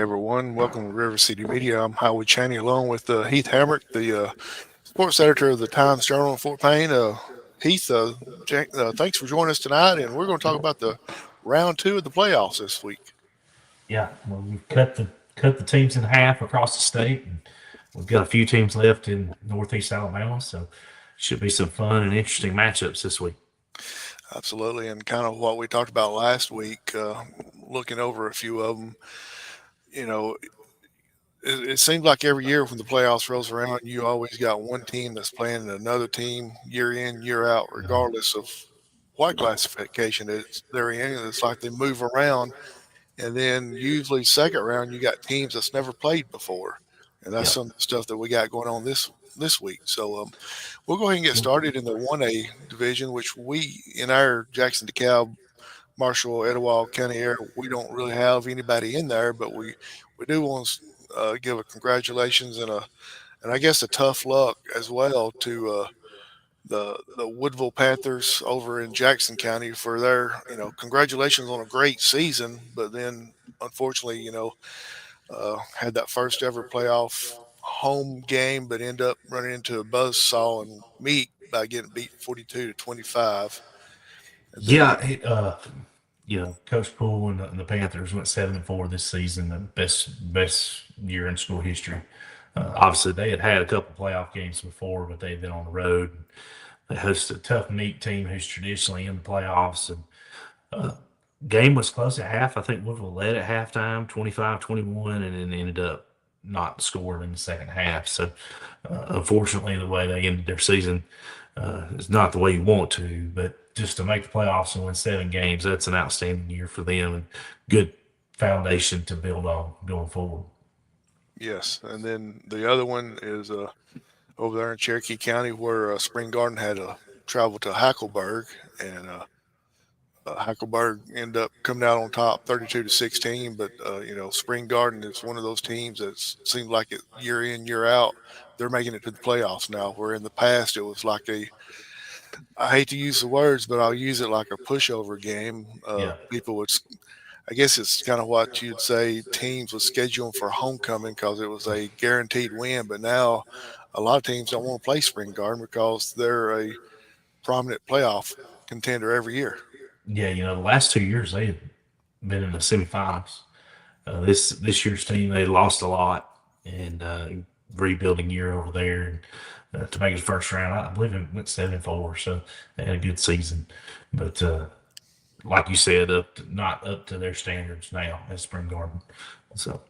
everyone. Welcome to RiverCity-Media. I'm Howard Chaney along with Heath Hamrick, the sports editor of the Times Journal in Fort Payne. Heath, thanks for joining us tonight, and we're going to talk about the round two of the playoffs this week. Yeah, well, we've cut the teams in half across the state, and we've got a few teams left in Northeast Alabama, so should be some fun and interesting matchups this week. Absolutely, and kind of what we talked about last week, looking over a few of them, you know, it seems like every year when the playoffs rolls around, you always got one team that's playing another team year in, year out, regardless of what classification they're in. It's like they move around, and then usually second round you got teams that's never played before, and that's Yeah, some of the stuff that we got going on this week. So we'll go ahead and get started in the 1A division, which we in our Jackson DeKalb, Marshall, Etowah County area, we don't really have anybody in there, but we do want to give a congratulations and I guess a tough luck as well to the Woodville Panthers over in Jackson County for their congratulations on a great season, but then unfortunately had that first ever playoff home game, but end up running into a buzzsaw and meet by getting beat 42-25, and then yeah. Coach Poole and the Panthers went 7-4 this season, the best year in school history. Obviously, they had a couple playoff games before, but they've been on the road. They hosted a tough meat team who's traditionally in the playoffs, and game was close at half. I think Woodville led at halftime, 25-21, and then ended up not scoring in the second half. So, unfortunately, the way they ended their season is not the way you want to. But just to make the playoffs and win 7 games, that's an outstanding year for them and good foundation to build on going forward. yes, and then the other one is over there in Cherokee County where Spring Garden had to travel to Hackleburg, and Hackleburg ended up coming out on top 32-16. But Spring Garden is one of those teams that seems like it year in, year out, they're making it to the playoffs now, where in the past it was like I hate to use the words, but I'll use it like a pushover game. Yeah. People would, I guess it's kind of what you'd say teams would schedule them for homecoming because it was a guaranteed win. But now a lot of teams don't want to play Spring Garden because they're a prominent playoff contender every year. Yeah, the last 2 years they had been in the semifinals. This year's team they lost a lot and rebuilding year over there. And, to make it first round, I believe it went 7-4, so they had a good season. But like you said, not up to their standards now at Spring Garden. So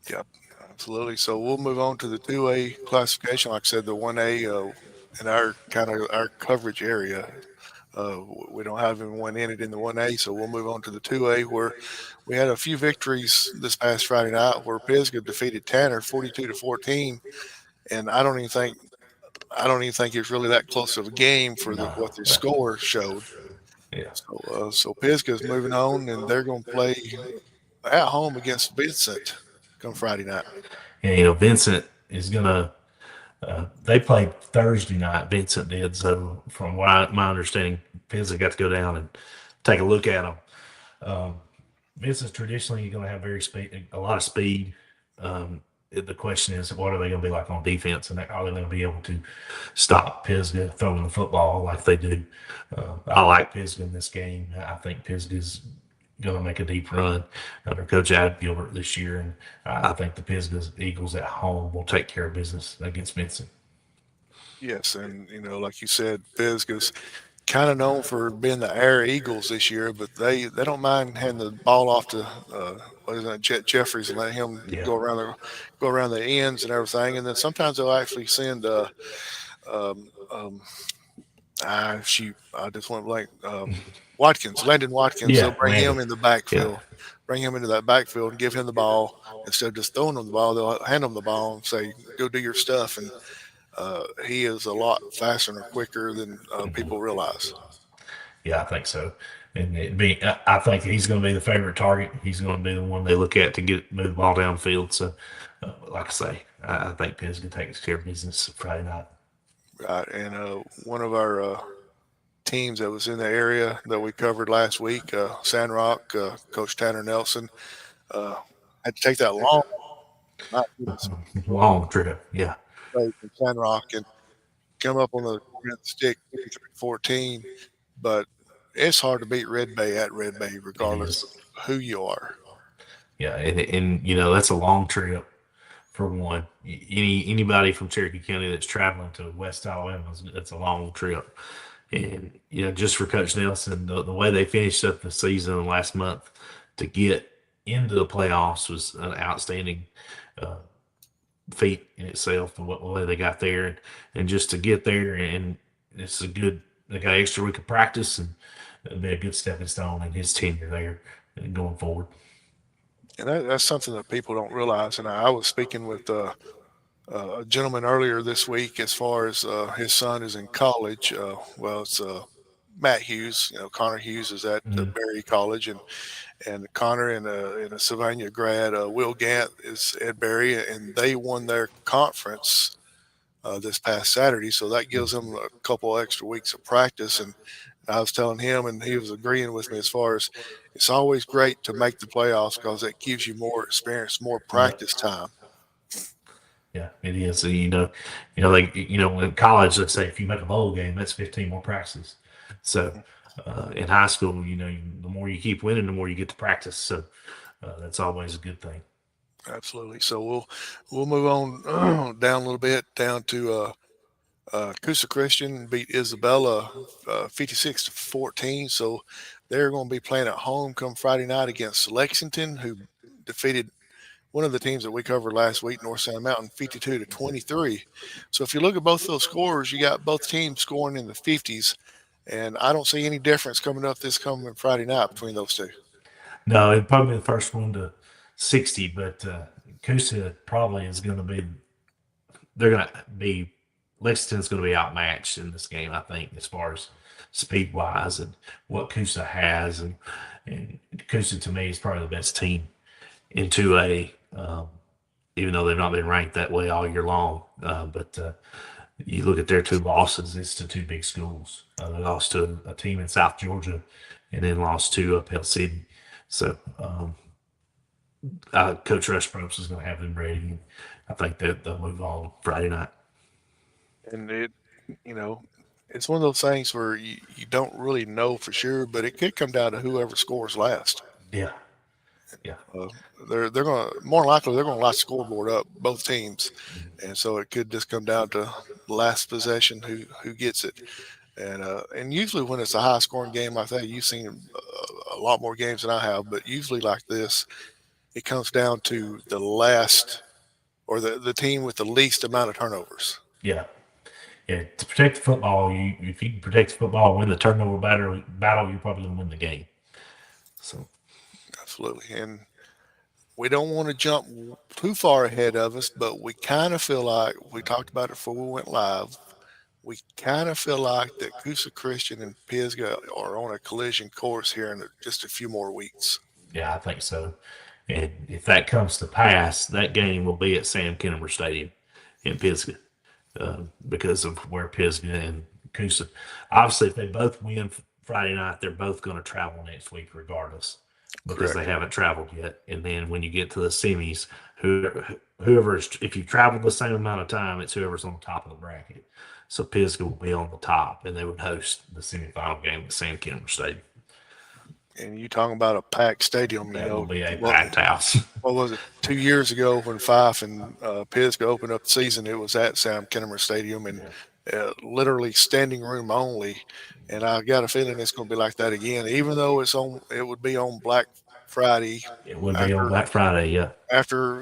Yep, absolutely. So we'll move on to the 2A classification. Like I said, the 1A in our kind of our coverage area. We don't have anyone in it in the 1A, so we'll move on to the 2A where we had a few victories this past Friday night where Pisgah defeated Tanner 42-14, and I don't even think it's really that close of a game for no, what the score showed. yeah, So Pisgah's moving on, and they're going to play at home against Vincent come Friday night. yeah. Vincent is gonna. They played Thursday night. Vincent did. So from my understanding, Pisgah got to go down and take a look at them. Um, Vincent's traditionally going to have a lot of speed. The question is, what are they going to be like on defense, and are they going to be able to stop Pisgah throwing the football like they do? I like Pisgah in this game. I think Pisgah's going to make a deep run under Coach Adam Gilbert this year, and I think the Pisgah Eagles at home will take care of business against Vincent. Yes, and like you said, Pisgah's kind of known for being the Air Eagles this year, but they don't mind handing the ball off to what is that, Jet Jeffries, and let him Yeah, go around the ends and everything. And then sometimes they'll actually send um, um, shoot, I just went blank. Landon Watkins. They'll yeah, bring Landon. him in the Yeah, backfield, bring him into that backfield and give him the ball instead of just throwing him the ball. They'll hand him the ball and say, "Go do your stuff." And he is a lot faster and quicker than people realize. yeah, I think so. And I think he's going to be the favorite target. He's going to be the one they look at to move the ball downfield. So, like I say, I think Pisgah takes care of business Friday night. Right. And one of our teams that was in the area that we covered last week, Sandrock, Coach Tanner Nelson, uh, had to take that long, my goodness, long Long trip. Yeah. way from Sandrock and come up on the end of the stick 53-14. But it's hard to beat Red Bay at Red Bay, It regardless is. of who you are. Yeah, and that's a long trip for one. Anybody from Cherokee County that's traveling to West Alabama, that's a long trip. And just for Coach Nelson, the way they finished up the season last month to get into the playoffs was an outstanding uh, feat in itself. The way they got there, and just to get there, and it's a good. They got an extra week of practice, and it'll be a good stepping stone in his tenure there and going forward. And that's something that people don't realize. And I was speaking with a gentleman earlier this week as far as his son is in college. Well, it's Matt Hughes. Connor Hughes is at Mm, Berry College, and Connor and a Sylvania grad, Will Gant is at Berry, and they won their conference this past Saturday. So that gives them a couple extra weeks of practice. And I was telling him, and he was agreeing with me as far as it's always great to make the playoffs because it gives you more experience, more yeah. practice time. Yeah, it is. Like in college, let's say if you make a bowl game, that's 15 more practices. So in high school, the more you keep winning, the more you get to practice. So that's always a good thing. Absolutely. So we'll move on down a little bit down to Coosa Christian beat Isabella 56-14. So they're going to be playing at home come Friday night against Lexington, who defeated one of the teams that we covered last week, North Sound Mountain, 52-23. So if you look at both those scores, you got both teams scoring in the 50s, and I don't see any difference coming up this coming Friday night between those two. No, it'd probably be the first one to 60, but Coosa probably is going to be. They're going to be. Lexington's going to be outmatched in this game, I think, as far as speed wise and what Coosa has, and Coosa to me is probably the best team in 2A. Even though they've not been ranked that way all year long. But you look at their two losses, it's to two big schools. They lost to a team in South Georgia and then lost to Pell City. So Coach Rush Probst is going to have them ready. And I think that they'll move on Friday night. And you know, it's one of those things where you don't really know for sure, but it could come down to whoever scores last. Yeah, yeah, Uh, they're going to more than likely they're going to light the scoreboard up both teams, and so it could just come down to last possession who gets it. And usually when it's a high scoring game like that, you've seen a lot more games than I have, but usually like this, it comes down to the last or the team with the least amount of turnovers. yeah. Yeah, to protect the football, if you can protect the football, win the turnover battle, you're probably going to win the game. So Absolutely. And we don't want to jump too far ahead of us, but we kind of feel like we talked about it before we went live. We kind of feel like that Coosa Christian and Pisgah are on a collision course here in just a few more weeks. yeah, I think so. And if that comes to pass, that game will be at Sam Kennemer Stadium in Pisgah. Because of where Pisgah and Coosa. Obviously, if they both win Friday night, they're both going to travel next week, regardless, because they Correct. haven't traveled yet. And then when you get to the semis, whoever's if you travel the same amount of time, it's whoever's on the top of the bracket. So Pisgah will be on the top, and they would host the semifinal game at Sam Kennemer Stadium. And you talking about a packed stadium, That will be a what, packed house. what was it, 2 years ago when Fife and Pisgah opened up the season, it was at Sam Kennemer Stadium and Yeah. literally standing room only. And I got a feeling it's going to be like that again, even though it would be on Black Friday It would be on after Black Friday. Yeah, after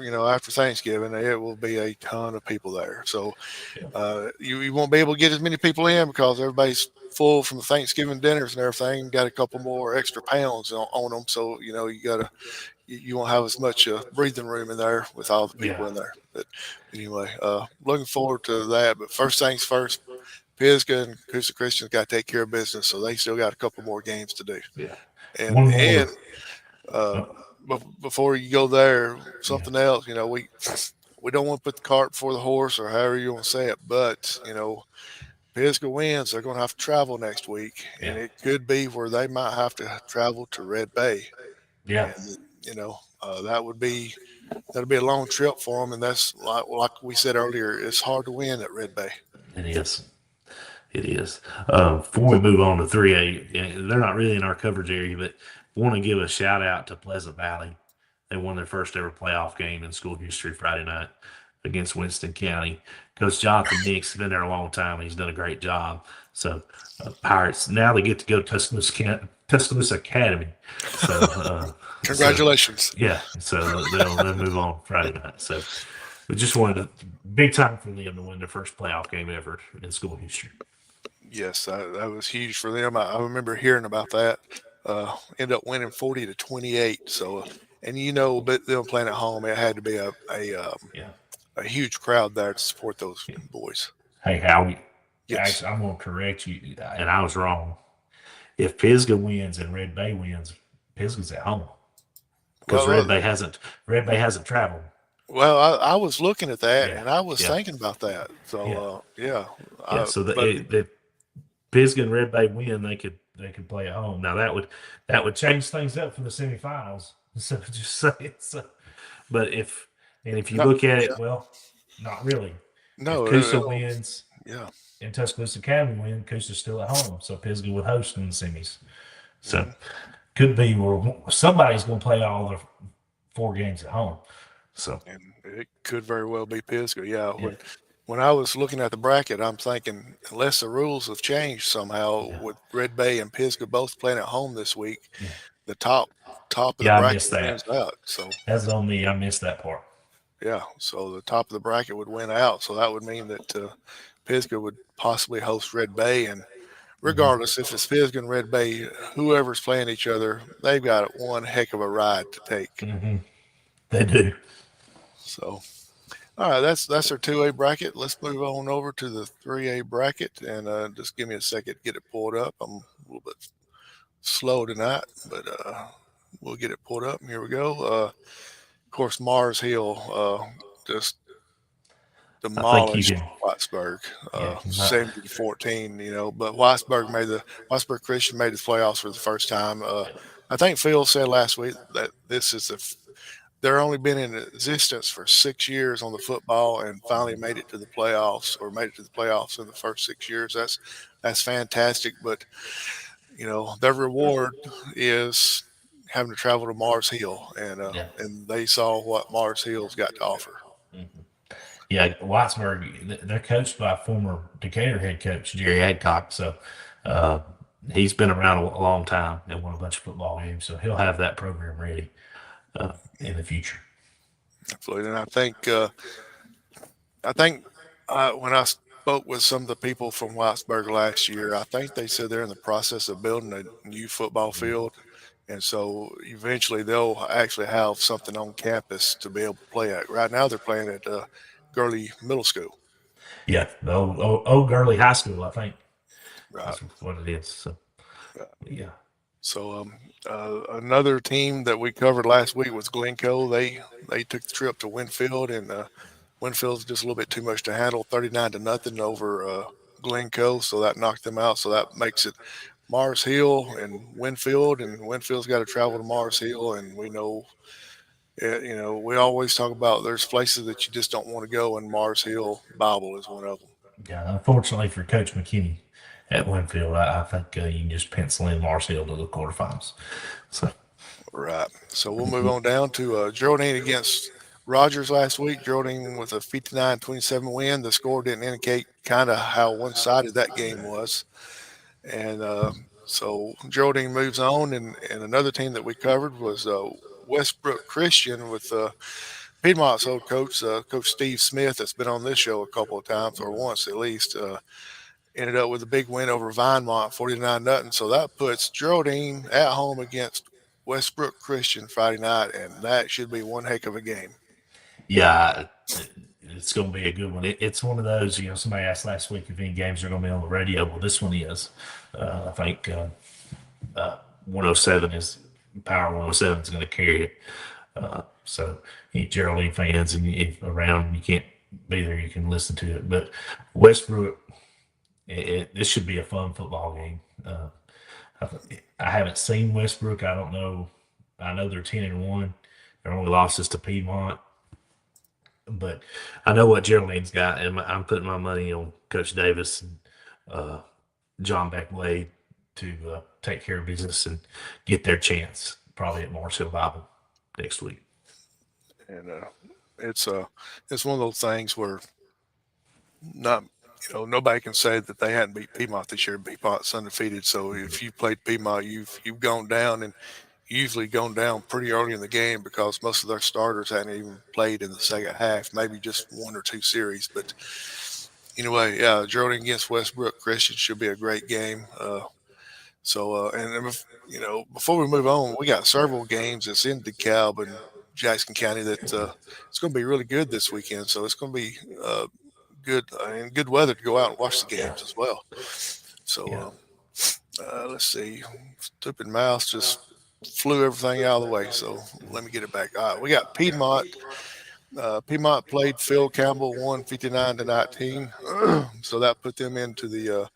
Thanksgiving. It will be a ton of people there. So yeah, you won't be able to get as many people in because everybody's full from the Thanksgiving dinners and everything. Got a couple more extra pounds on them, so you won't have as much breathing room in there with all the people yeah, in there. But anyway, looking forward to that. But first things first, Pisgah and Coosa Christians got to take care of business, so they still got a couple more games to do. yeah. And One and more. uh, Oh, before you go there, yeah, something else. We don't want to put the cart before the horse, or however you want to say it. But Pisgah wins, they're going to have to travel next week, and yeah, it could be where they might have to travel to Red Bay, yeah. and that would be. that'll be a long trip for them, and that's like we said earlier, it's hard to win at Red Bay. It is. It is. Before we move on to 3A, they're not really in our coverage area, but want to give a shout out to Pleasant Valley. They won their first ever playoff game in school history Friday night against Winston County. Coach Jonathan Nix has been there a long time, and he's done a great job. So, Pirates, now they get to go to Tuscaloosa Academy. So, so Congratulations. yeah, so they'll move on Friday night. So, we just wanted a big time for them to win their first playoff game ever in school history. Yes, that was huge for them. I remember hearing about that. Ended up winning 40-28. So, and but them playing at home, it had to be Yeah. a huge crowd there to support those Yeah. boys. Hey, Howie, Yes. actually, I'm going to correct you, and I was wrong. If Pisgah wins and Red Bay wins, Pisgah's at home because Well, well, Red Bay hasn't traveled. well, I was looking at that Yeah, and I was yeah, thinking about that. So, yeah, yeah. yeah. So But the Pisgah and Red Bay win, they could play at home. Now that would change things up for the semifinals. So just saying. So, but if you no, look at yeah, it, well, not really. If no, Coosa wins yeah. and Tuscaloosa Academy win, Coosa's still at home, so Pisgah would host in the semis. So Mhm. could be where somebody's going to play all the 4 games at home. So And it could very well be Pisgah. Yeah. yeah, When I was looking at the bracket, I'm thinking unless the rules have changed somehow yeah, with Red Bay and Pisgah both playing at home this week, yeah, the top of the yeah. I bracket missed wins that. out. So That's on me. I missed that part. yeah, so the top of the bracket would win out. So that would mean that Pisgah would possibly host Red Bay, and Hmm. regardless if it's Pisgah and Red Bay, whoever's playing each other, they've got one heck of a ride to take. Hmm. They do. So all right, that's our 2A bracket. Let's move on over to the 3A bracket, and just give me a second to get it pulled up. I'm a little bit slow tonight, but we'll get it pulled up. Here we go. Of course, Mars Hill just I think you demolished can. Whitesburg, Yeah. 70-14. But Whitesburg Christian made the playoffs for the first time. I think Phil said last week that this is they're only been in existence for 6 years on the football and finally made it to the playoffs or made it to the playoffs in the first 6 years. That's fantastic. But their reward is having to travel to Mars Hill, Yeah. and they saw what Mars Hill's got to offer. Mhm. Yeah, Wattsburg, they're coached by former Decatur head coach Jerry Adcock. So uh, he's been around a long time and won a bunch of football games. So he'll have that program ready in the future. Absolutely, and I think when I spoke with some of the people from Whitesburg last year, I think they said they're in the process of building a new football field, and so eventually they'll actually have something on campus to be able to play at. Right now, they're playing at Gurley Middle School. Yeah, the old Gurley High School, I think Right. that's what it is. So yeah, So another team that we covered last week was Glencoe. They took the trip to Winfield, and Winfield's just a little bit too much to handle, 39-0 over Glencoe. So that knocked them out. So that makes it Mars Hill and Winfield's got to travel to Mars Hill, and we know. We always talk about there's places that you just don't want to go, and Mars Hill Bible is one of them. yeah. Unfortunately for Coach McKinney at Winfield, I think you can just pencil in Mars Hill to the quarterfinals. So Right. So we'll move on down to Geraldine against Rogers last week. Geraldine with a 59-27 win. The score didn't indicate kind of how one-sided that game was. And so Geraldine moves on. And another team that we covered was Westbrook Christian with Piedmont's old coach, Coach Steve Smith, that's been on this show a couple of times, or once at least. Ended up with a big win over Vinemont, 49-0. So that puts Geraldine at home against Westbrook Christian Friday night, and that should be one heck of a game. yeah, it's going to be a good one. It's one of those. Somebody asked last week if any games are going to be on the radio. Well, this one is. I think 107 is Power 107 is going to carry it. So, any Geraldine fans and if around you can't be there, you can listen to it. But Westbrook, this should be a fun football game. I, I haven't seen Westbrook. I don't know. I know they're 10-1. Their only losses to Piedmont. But I know what Geraldine's got, and I'm putting my money on Coach Davis and uh, John Beckway to take care of business and get their chance probably at Marshall Bible next week. And it's it's one of those things where not nobody can say that they hadn't beat Piedmont this year. Piedmont's undefeated, so if you played Piedmont, you've gone down and usually gone down pretty early in the game because most of their starters hadn't even played in the second half, maybe just one or two series. But anyway, yeah, Jordan against Westbrook Christian should be a great game. Before we move on, we got several games that's in DeKalb and Jackson County that it's going to be really good this weekend. So it's going to be good and good weather to go out and watch the Yeah, games as well. So yeah, let's see, stupid mouse just flew everything out of the way. So let me get it back. All right, we got Piedmont. Piedmont played Phil Campbell, won 59-19. So that put them into the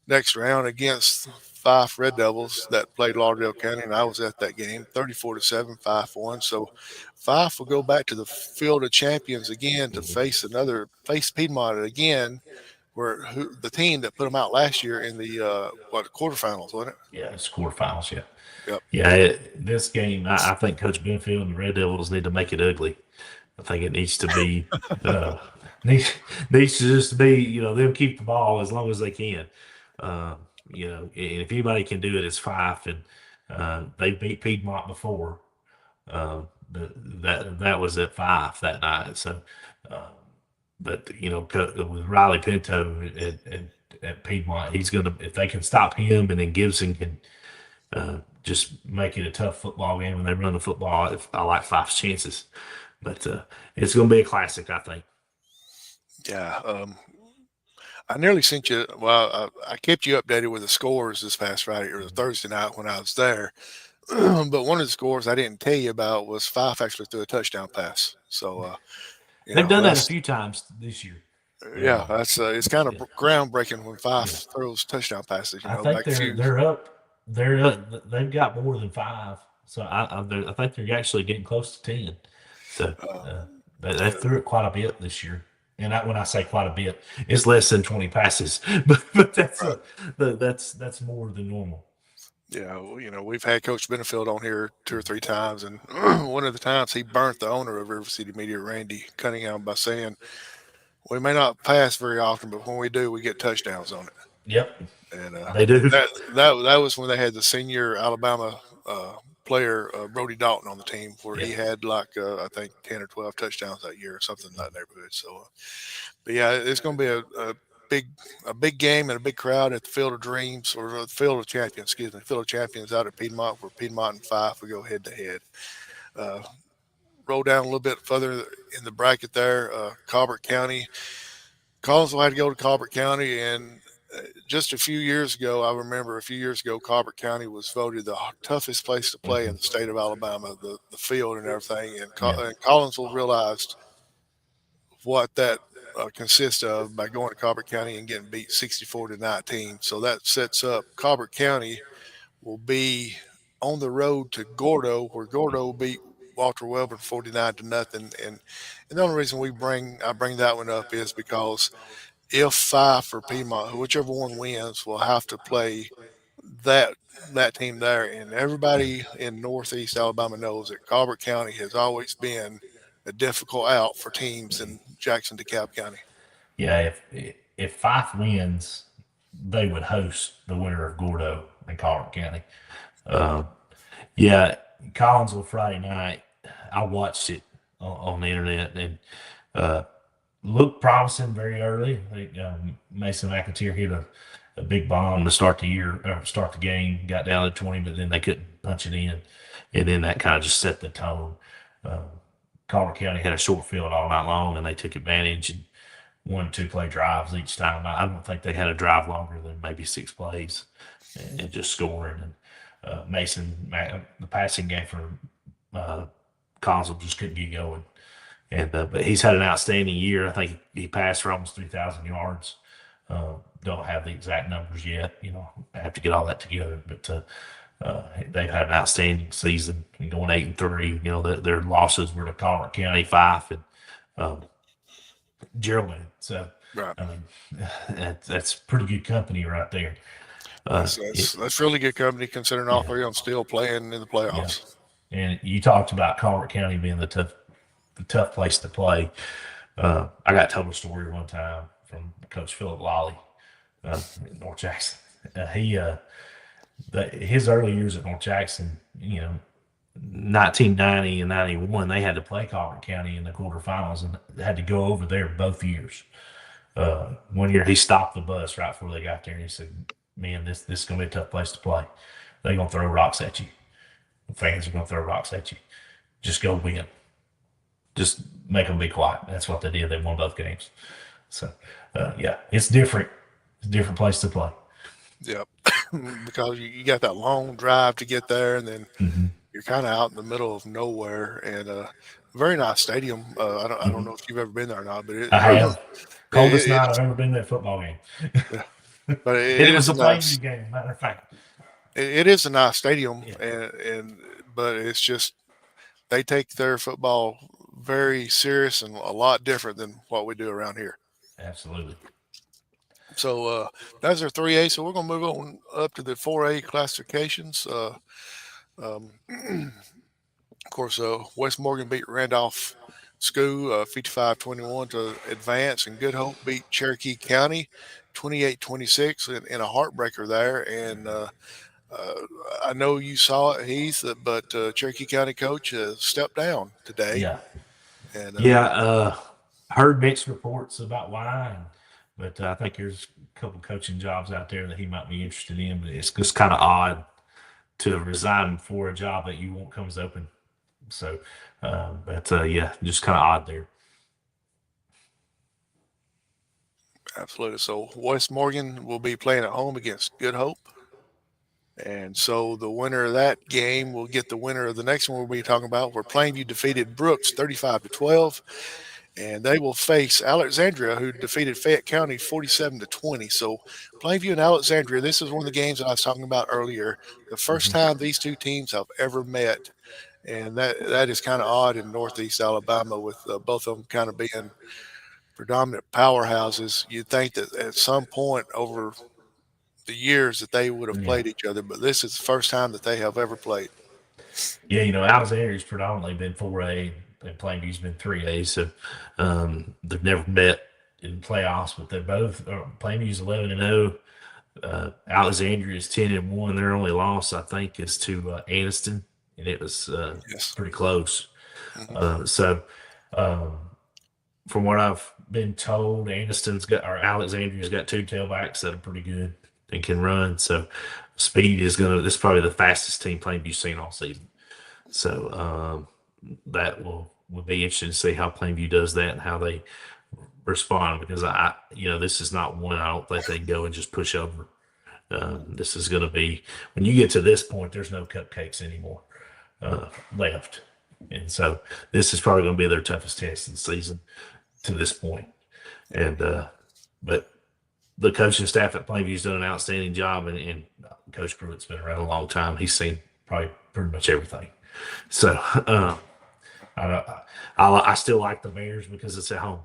next round against Fife Red Devils that played Lauderdale County, and I was at that game. 34-7, Fife won. So Fife will go back to the field of champions again to mhm, face Piedmont again, the team that put them out last year in the quarterfinals, wasn't it? yeah. It's quarterfinals. Yeah, Yep. yeah. This game, I think Coach Benfield and the Red Devils need to make it ugly. I think it needs to be uh, needs needs to just be them keep the ball as long as they can. Uh, and if anybody can do it, it's Fife, and they beat Piedmont before. That was at Fife that night. So, uh, but with Riley Pinto at Piedmont, he's gonna if they can stop him, and then Gibson can just make it a tough football game when they run the football. If I like Fife's chances, but it's going to be a classic, I think. Yeah. I nearly sent you. Well, I kept you updated with the scores this past Friday or the Thursday night when I was there. But one of the scores I didn't tell you about was Fife actually threw a touchdown pass. So They've done that a that's few times this year. yeah, Uh, that's it's kind of yeah, groundbreaking when yeah. Fife throws touchdown passes. I think Back a they're few. they're up. They're up. They've got more than five. So I think they're actually getting close to 10. So Uh, uh, they threw it quite a bit this year. And when I say quite a bit, it's less than 20 passes, but right. that's more than normal. Yeah, well, we've had Coach Benefield on here two or three times, and one of the times he burnt the owner of RiverCity-Media, Randy Cunningham, by saying, "We may not pass very often, but when we do, we get touchdowns on it." Yep, And they do. that was when they had the senior Alabama player Brody Dalton on the team, where Yeah, he had like I think 10 or 12 touchdowns that year, or something in that neighborhood. So, but yeah, it's going to be big a big game and a big crowd at the Field of Dreams or the Field of Champions. Excuse me, Field of Champions out at Piedmont, where Piedmont and Fife will go head to head. Uh, Roll down a little bit further in the bracket there, Colbert County. Collinsville had to go to Colbert County, and just a few years ago, I remember a few years ago, Colbert County was voted the toughest place to play in the hmm, state of Alabama, the field and everything. yeah, And Collinsville realized what that consists of by going to Colbert County and getting beat 64-19. So that sets up Colbert County will be on the road to Gordo, where Gordo beat Walter Wellborn 49-0. And the only reason I bring that one up is because if Fife or Piedmont, whichever one wins, will have to play that that team there. And yeah, everybody in Northeast Alabama knows that Colbert County has always been a difficult out for teams in Jackson DeKalb County. yeah. If Fife wins, they would host the winner of Gordo and Colbert County. Um, yeah, Collinsville Friday night. I watched it on the internet and uh, looked promising very early. I think Mason McAteer hit a big bomb to start the year, or start the game. Got down to 20, but then they couldn't punch it in, and then that kind of just set the tone. Um, Colbert County had a short field all night long, and they took advantage and 1 2 play drives each time. I don't think they had a drive longer than maybe 6 plays, and just scoring. And the passing game for uh, Collinsville just couldn't get going. And but he's had an outstanding year. I think he passed for almost 3,000 yards. Don't have the exact numbers yet. I have to get all that together. But They've had an outstanding season, going 8-3. Their losses were to Colbert County, Fife, and um, Geraldine. So, Right. I mean, that's pretty good company right there. Uh, That's it, that's that's really good company considering all yeah, three of them still playing in the yeah. playoffs. And you talked about Colbert County being the tough place to play. I got told a story one time from Coach Philip Lawley in North Jackson. He his early years at North Jackson, 1990 and 91, they had to play Colbert County in the quarterfinals and had to go over there both years. One year he stopped the bus right before they got there and he said, "Man, this is gonna be a tough place to play. They're gonna throw rocks at you. The fans are gonna throw rocks at you. Just go win. Just make them be quiet." That's what they did. They won both games. So, yeah, it's different. It's a different place to play. Yep. Because you got that long drive to get there, and then Hmm. you're kind of out in the middle of nowhere. And very nice stadium. I don't Hmm. know if you've ever been there or not, but I have. Coldest it night I've is ever been to a football game. yeah, but And it it was is a a Plainview nice game, matter of fact. it is a nice stadium, Yeah, and but it's just they take their football very serious and a lot different than what we do around here. absolutely. So that's our 3A. So we're going to move on up to the 4A classifications. Of course, West Morgan beat Randolph School 55-21 to advance, and Good Hope beat Cherokee County 28-26 in a heartbreaker there. And uh, I know you saw it, Heath, but Cherokee County coach stepped down today. Yeah. And Yeah. Heard mixed reports about why, but I think there's a couple coaching jobs out there that he might be interested in. But it's just kind of odd to resign for a job that you want comes open. So, but yeah, just kind of odd there. absolutely. So West Morgan will be playing at home against Good Hope. And so the winner of that game will get the winner of the next one we'll be talking about, where Plainview defeated Brooks 35-12, and they will face Alexandria, who defeated Fayette County 47-20. So Plainview and Alexandria, this is one of the games that I was talking about earlier. The first Hmm. time these two teams have ever met, and that is kind of odd in Northeast Alabama, with both of them kind of being predominant powerhouses. You'd think that at some point over the years that they would have Yeah. played each other, but this is the first time that they have ever played. Yeah, Alexandria's predominantly been 4A and Plainview's been 3A. So they've never met in playoffs, but they're both Plainview's 11-0. Alexandria's 10-1. Their only loss, I think, is to Anniston, and it was Yes. pretty close. Hmm. So um, from what I've been told, Alexandria's got two tailbacks that are pretty good and can run. So speed is this is probably the fastest team Plainview's seen all season. So that will be interesting to see how Plainview does that and how they respond, because this is not one I don't think they can go and just push over. This is going to be, when you get to this point, there's no cupcakes anymore left, and so this is probably going to be their toughest test of the season to this point. And but the coaching staff at Plainview's done an outstanding job, and Coach Pruitt's been around a long time. He's seen probably pretty much everything. So I, I still like the Bears because it's at home,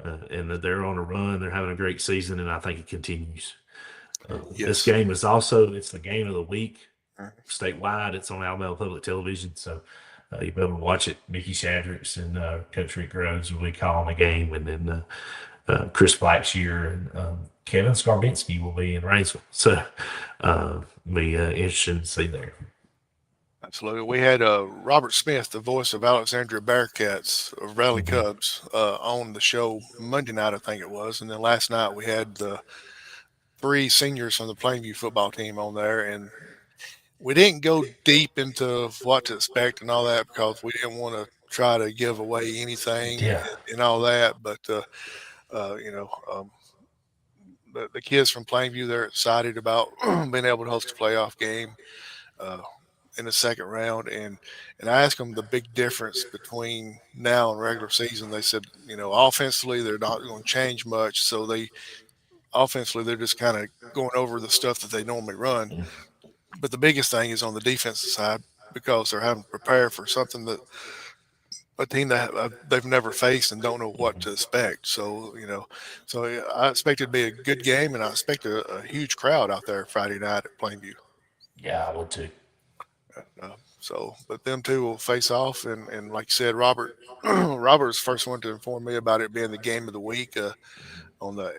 and that they're on a run. They're having a great season, and I think it continues. This Yes. game is it's the game of the week statewide. It's on Alabama Public Television, so you'll be able to watch it. Mickey Shadricks and Coach Rick Rhodes will be calling the game, and then Chris Blackshear and Kevin Skarbinski will be in Rainsville. So be interesting to see there. Absolutely. We had Robert Smith, the voice of Alexandria Bearcats of Raleigh Hmm. Cubs, on the show Monday night, I think it was. And then last night we had the three seniors from the Plainview football team on there. And we didn't go deep into what to expect and all that, because we didn't want to try to give away anything Yeah. and all that. But, uh, you know, um, the kids from Plainview, they're excited about being able to host a playoff game. Uh, in the second round, and I asked them the big difference between now and regular season. They said, offensively they're not going to change much, they're just kind of going over the stuff that they normally run. But the biggest thing is on the defensive side because they're having to prepare for something that a team that they've never faced and don't know what to expect. So so yeah, I expect it to be a good game, and I expect a huge crowd out there Friday night at Plainview. Yeah, I would too. But them two will face off, and like you said, Robert, Robert's the first one to inform me about it being the game of the week on the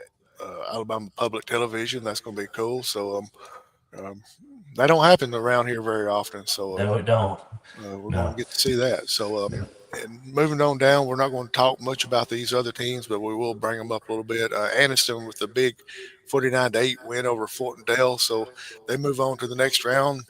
Alabama Public Television. That's going to be cool. So um, that don't happen around here very often. So No, it don't. we're going No. to get to see that. So Yeah. and moving on down, we're not going to talk much about these other teams, but we will bring them up a little bit. Anniston with the big 49-8 win over Fort and Dale, so they move on to the next round,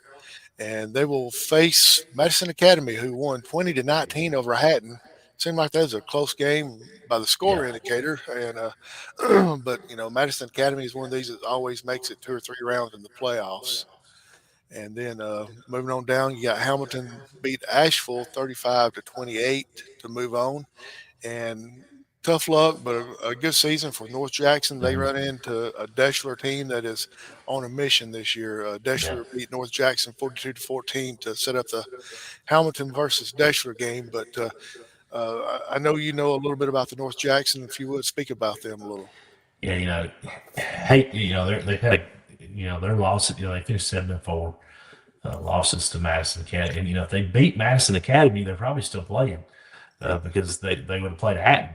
and they will face Madison Academy, who won 20-19 over Hatton. Seemed like that was a close game by the score Yeah. indicator, and but Madison Academy is one of these that always makes it 2 or 3 rounds in the playoffs. And then moving on down, you got Hamilton beat Asheville 35-28 to move on. And tough luck, but a good season for North Jackson. They Mhm. run into a Deschler team that is on a mission this year. Yeah. Deschler beat North Jackson 42-14 to set up the Hamilton versus Deschler game. But I know you know a little bit about the North Jackson. If you would speak about them a little. Yeah, hate they've had their losses. They finished 7-4, losses to Madison Academy. And if they beat Madison Academy, they're probably still playing Yeah. because they would have played Hatton.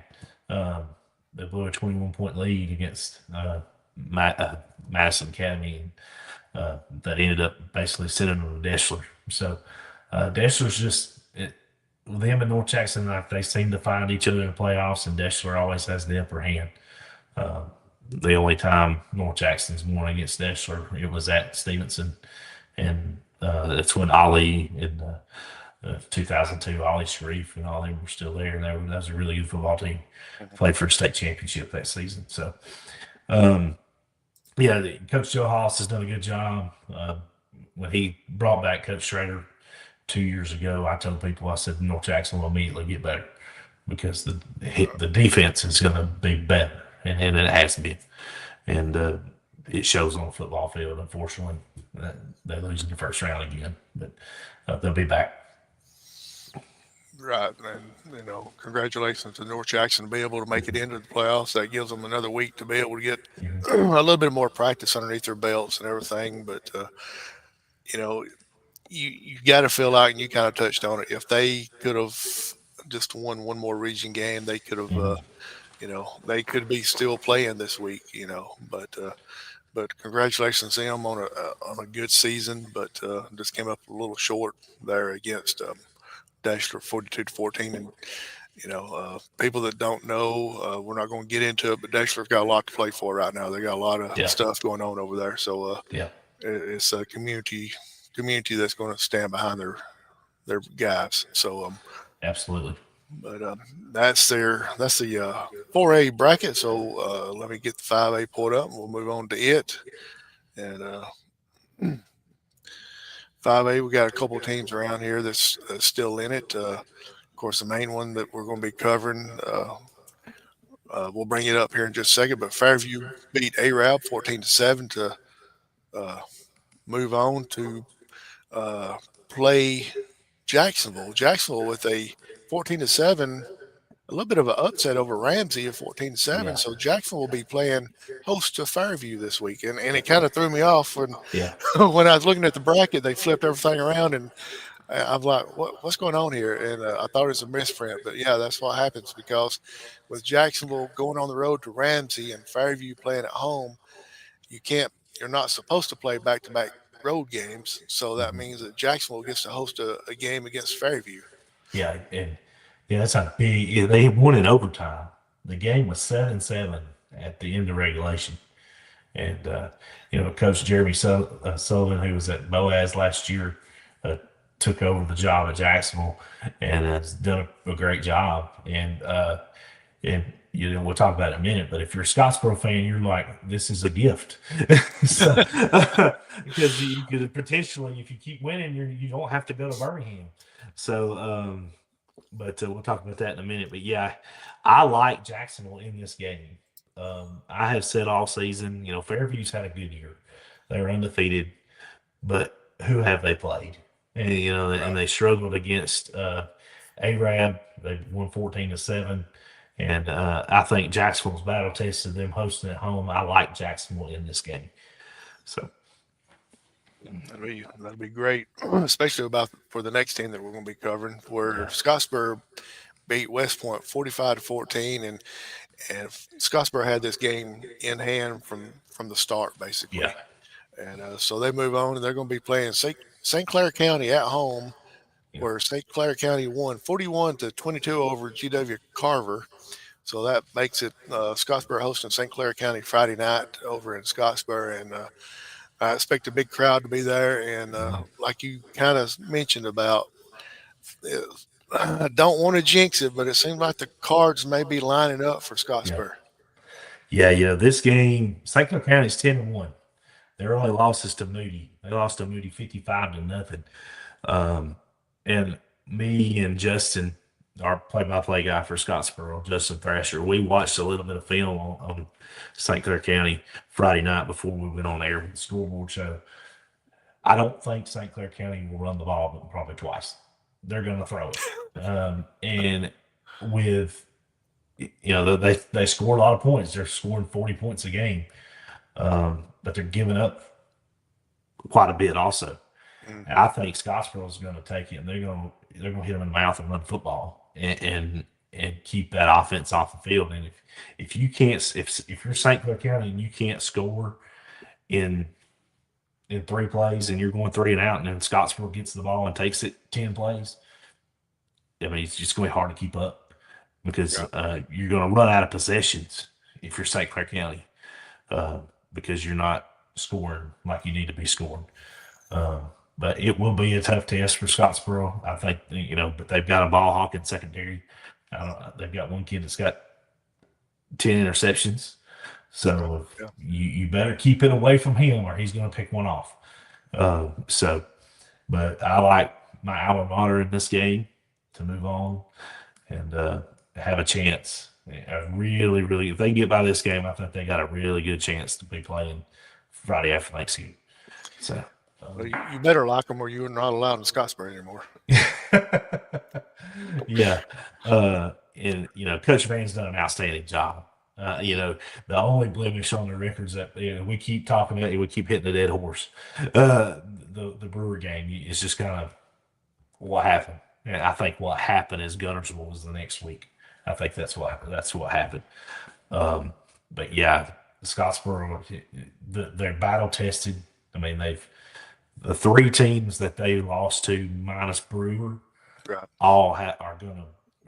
Um, they blew a 21-point lead against Madison Academy, and that ended up basically sitting on Deschler. So Deschler's them and North Jackson, like they seem to find each other in the playoffs, and Deschler always has the upper hand. Uh, the only time North Jackson's won against Deschler, it was at Stevenson, and that's when Ali in 2002, Ali Sharif and all them were still there, and that was a really good football team. Mhm. Played for a state championship that season. So, um, yeah, Coach Joe Haas has done a good job. When he brought back Coach Schrader 2 years ago, I told people, I said North Jackson will immediately get better because the defense is going to be better, and it has been, and it shows on the football field. Unfortunately, they lose in the first round again, but they'll be back. Right, and congratulations to North Jackson to be able to make it into the playoffs. That gives them another week to be able to get Mhm. a little bit more practice underneath their belts and everything. But you know, you got to feel like, and you kind of touched on it. If they could have just won one more region game, they could have. Mhm. They could be still playing this week. But congratulations to them on a good season. But just came up a little short there against Dashler 42-14, and people that don't know, we're not going to get into it, but Dashler's got a lot to play for right now. They got a lot of Yeah, stuff going on over there, so yeah, it's a community that's going to stand behind their guys. So, absolutely. but that's the 4A bracket. So let me get the 5A pulled up, and we'll move on to it. And 5A, we got a couple of teams around here that's still in it. Of course, the main one that we're going to be covering. We'll bring it up here in just a second. But Fairview beat Arab 14-7 to uh, move on to uh, play Jacksonville. Jacksonville with a 14-7, a little bit of an upset over Ramsey at 14-7. Yeah, So Jacksonville will be playing host to Fairview this week, and it kind of threw me off when yeah, when I was looking at the bracket. They flipped everything around, and I'm like, what's going on here? And I thought it was a misprint, but yeah, that's what happens because with Jacksonville going on the road to Ramsey and Fairview playing at home, you can't, you're not supposed to play back to back road games. So that mhm, means that Jacksonville gets to host a game against Fairview. yeah, and yeah, that's a big. Yeah, they won in overtime. The game was 7-7 at the end of regulation, and Coach Jeremy Sullivan, who was at Boaz last year, uh, took over the job at Jacksonville and has done a great job. And we'll talk about it in a minute. But if you're a Scottsboro fan, you're like, this is a gift. So, because you could potentially, if you keep winning, you don't have to go to Birmingham. So, but we'll talk about that in a minute. But yeah, I like Jacksonville in this game. I have said all season, Fairview's had a good year. They were undefeated, but who have they played? And and Right. they struggled against Arab. They won 14-7, and I think Jacksonville's battle tested them hosting at home. I like Jacksonville in this game. So That'd be great, especially about for the next team that we're going to be covering, where yeah, Scottsboro beat West Point 45-14, and Scottsboro had this game in hand from the start yeah, basically, and so they move on and they're going to be playing St. Clair County at home, yeah, where St. Clair County won 41-22 over GW Carver. So that makes it Scottsboro hosting St. Clair County Friday night over in Scottsboro, and I expect a big crowd to be there. And mhm, like you kind of mentioned about, I don't want to jinx it, but it seems like the cards may be lining up for yeah, Scottsboro. yeah, yeah. This game, St. Clair County's 10-1. Their only losses to Moody. They lost to Moody 55-0. Um, and me and Justin, our play-by-play guy for Scottsboro, Justin Thrasher, we watched a little bit of film on St. Clair County Friday night before we went on air with the scoreboard show. I don't think St. Clair County will run the ball, but probably twice. They're going to throw it, and with they score a lot of points. They're scoring 40 points a game, but they're giving up quite a bit also. And Hmm. I think Scottsboro is going to take it, and they're going to hit them in the mouth and run football, and keep that offense off the field. And if you can't, if you're St. Clair County and you can't score in in 3 plays, and you're going 3 and out, and then Scottsboro gets the ball and takes it 10 plays, I mean it's just going to be hard to keep up because Yeah. you're going to run out of possessions if you're St. Clair County uh, because you're not scoring like you need to be scoring. Um, but it will be a tough test for Scottsboro. I think, but they've got a ball hawking secondary. They've got one kid that's got 10 interceptions. Right. So Yeah. you better keep it away from him or he's going to pick one off. But I like my alma mater in this game to move on and have a chance. I really, really, if they get by this game, I think they got a really good chance to be playing Friday after Thanksgiving. So, Well, um, you better like them, or you're not allowed in Scottsboro anymore. yeah. And, Coach Van's done an outstanding job. The only blemish on the records that we keep talking about, we keep hitting the dead horse. The Brewer game is just kind of what happened. And I think what happened is Gunnersville was the next week. I think that's what happened. Um, but yeah, Scottsboro, they're battle tested. I mean, the 3 teams that they lost to minus Brewer Right. are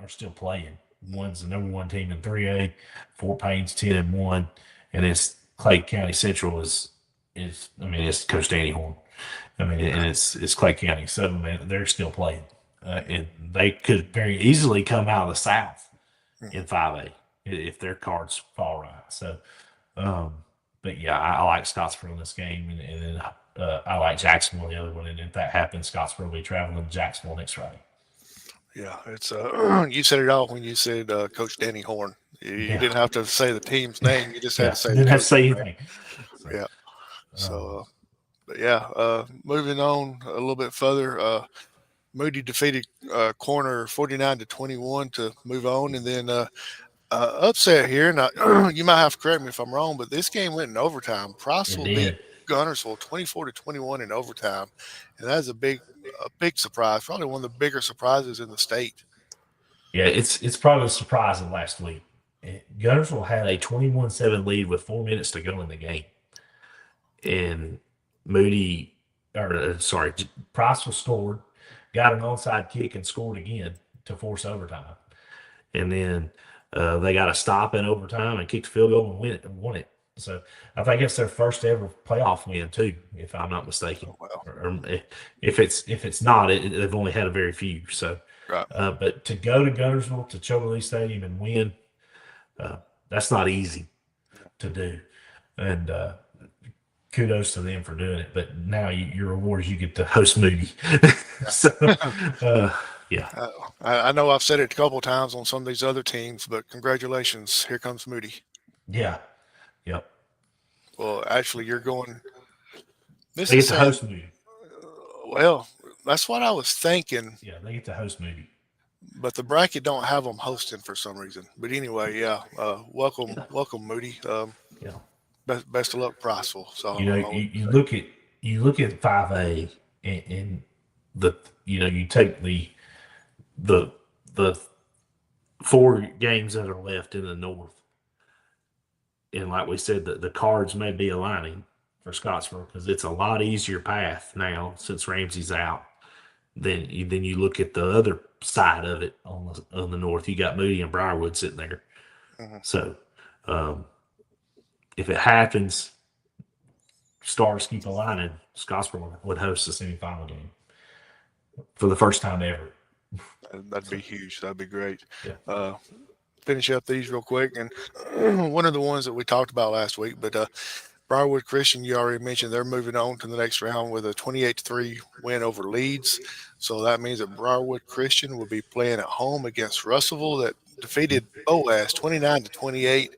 still playing. One's the number 1 team in 3A. Fort Payne's 10-1, and it's Clay County Central is I mean it's Coach Danny Horn. I mean, and it's Clay County, so man, they're still playing, and they could very easily come out of the South in Mhm. 5A if their cards fall right. So, um, but yeah, I like Scottsboro in this game, and then I like Jacksonville the other one. And if that happens, Scottsboro will be traveling to Jacksonville next Friday. Yeah, it's you said it all when you said Coach Danny Horn. You Yeah, didn't have to say the team's name; you just had to yeah. say the Didn't have to coach's say name. anything. So, Yeah. um, So, but yeah, moving on a little bit further, Moody defeated Corner 49-21 to move on, and then upset here. And you might have to correct me if I'm wrong, but this game went in overtime. it Priceville beat did. Gunnersville 24-21 in overtime, and that's a big surprise. Probably one of the bigger surprises in the state. Yeah, it's probably a surprise of last week. Gunnersville had a 21-7 lead with 4 minutes to go in the game, and Moody, or sorry, Price was scored, got an onside kick and scored again to force overtime, and then they got a stop in overtime and kicked a field goal and won it. So I think it's their first ever playoff win too, if I'm not mistaken. Oh well, Or if it's not, they've only had a very few. So, right. but to go to Gunnersville to Chocolate Stadium and win, uh, that's not easy to do. And kudos to them for doing it. But now your reward is you get to host Moody. So, uh, yeah, Uh, I know I've said it a couple of times on some of these other teams, but congratulations. Here comes Moody. yeah, yep. Well, actually, you're going. They This get is to saying host Moody. Well, that's what I was thinking, Yeah, they get to host Moody. but the bracket don't have them hosting for some reason. But anyway, yeah, welcome, Yeah, welcome, Moody. yeah. Best of luck, Priceville. So You know, I would say, you look at 5A, and the you take the the four games that are left in the North, and like we said, the cards may be aligning for Scottsboro because it's a lot easier path now since Ramsey's out. Then you look at the other side of it on the North. You got Moody and Briarwood sitting there. mhm. So um, if it happens, stars keep aligning. Scottsboro would host the semifinal game for the first time ever. That'd So be huge. That'd be great. yeah, Uh, finish up these real quick, and one of the ones that we talked about last week, but Briarwood Christian, you already mentioned they're moving on to the next round with a 28-3 win over Leeds. So that means that Briarwood Christian will be playing at home against Russellville that defeated Boaz 29-28.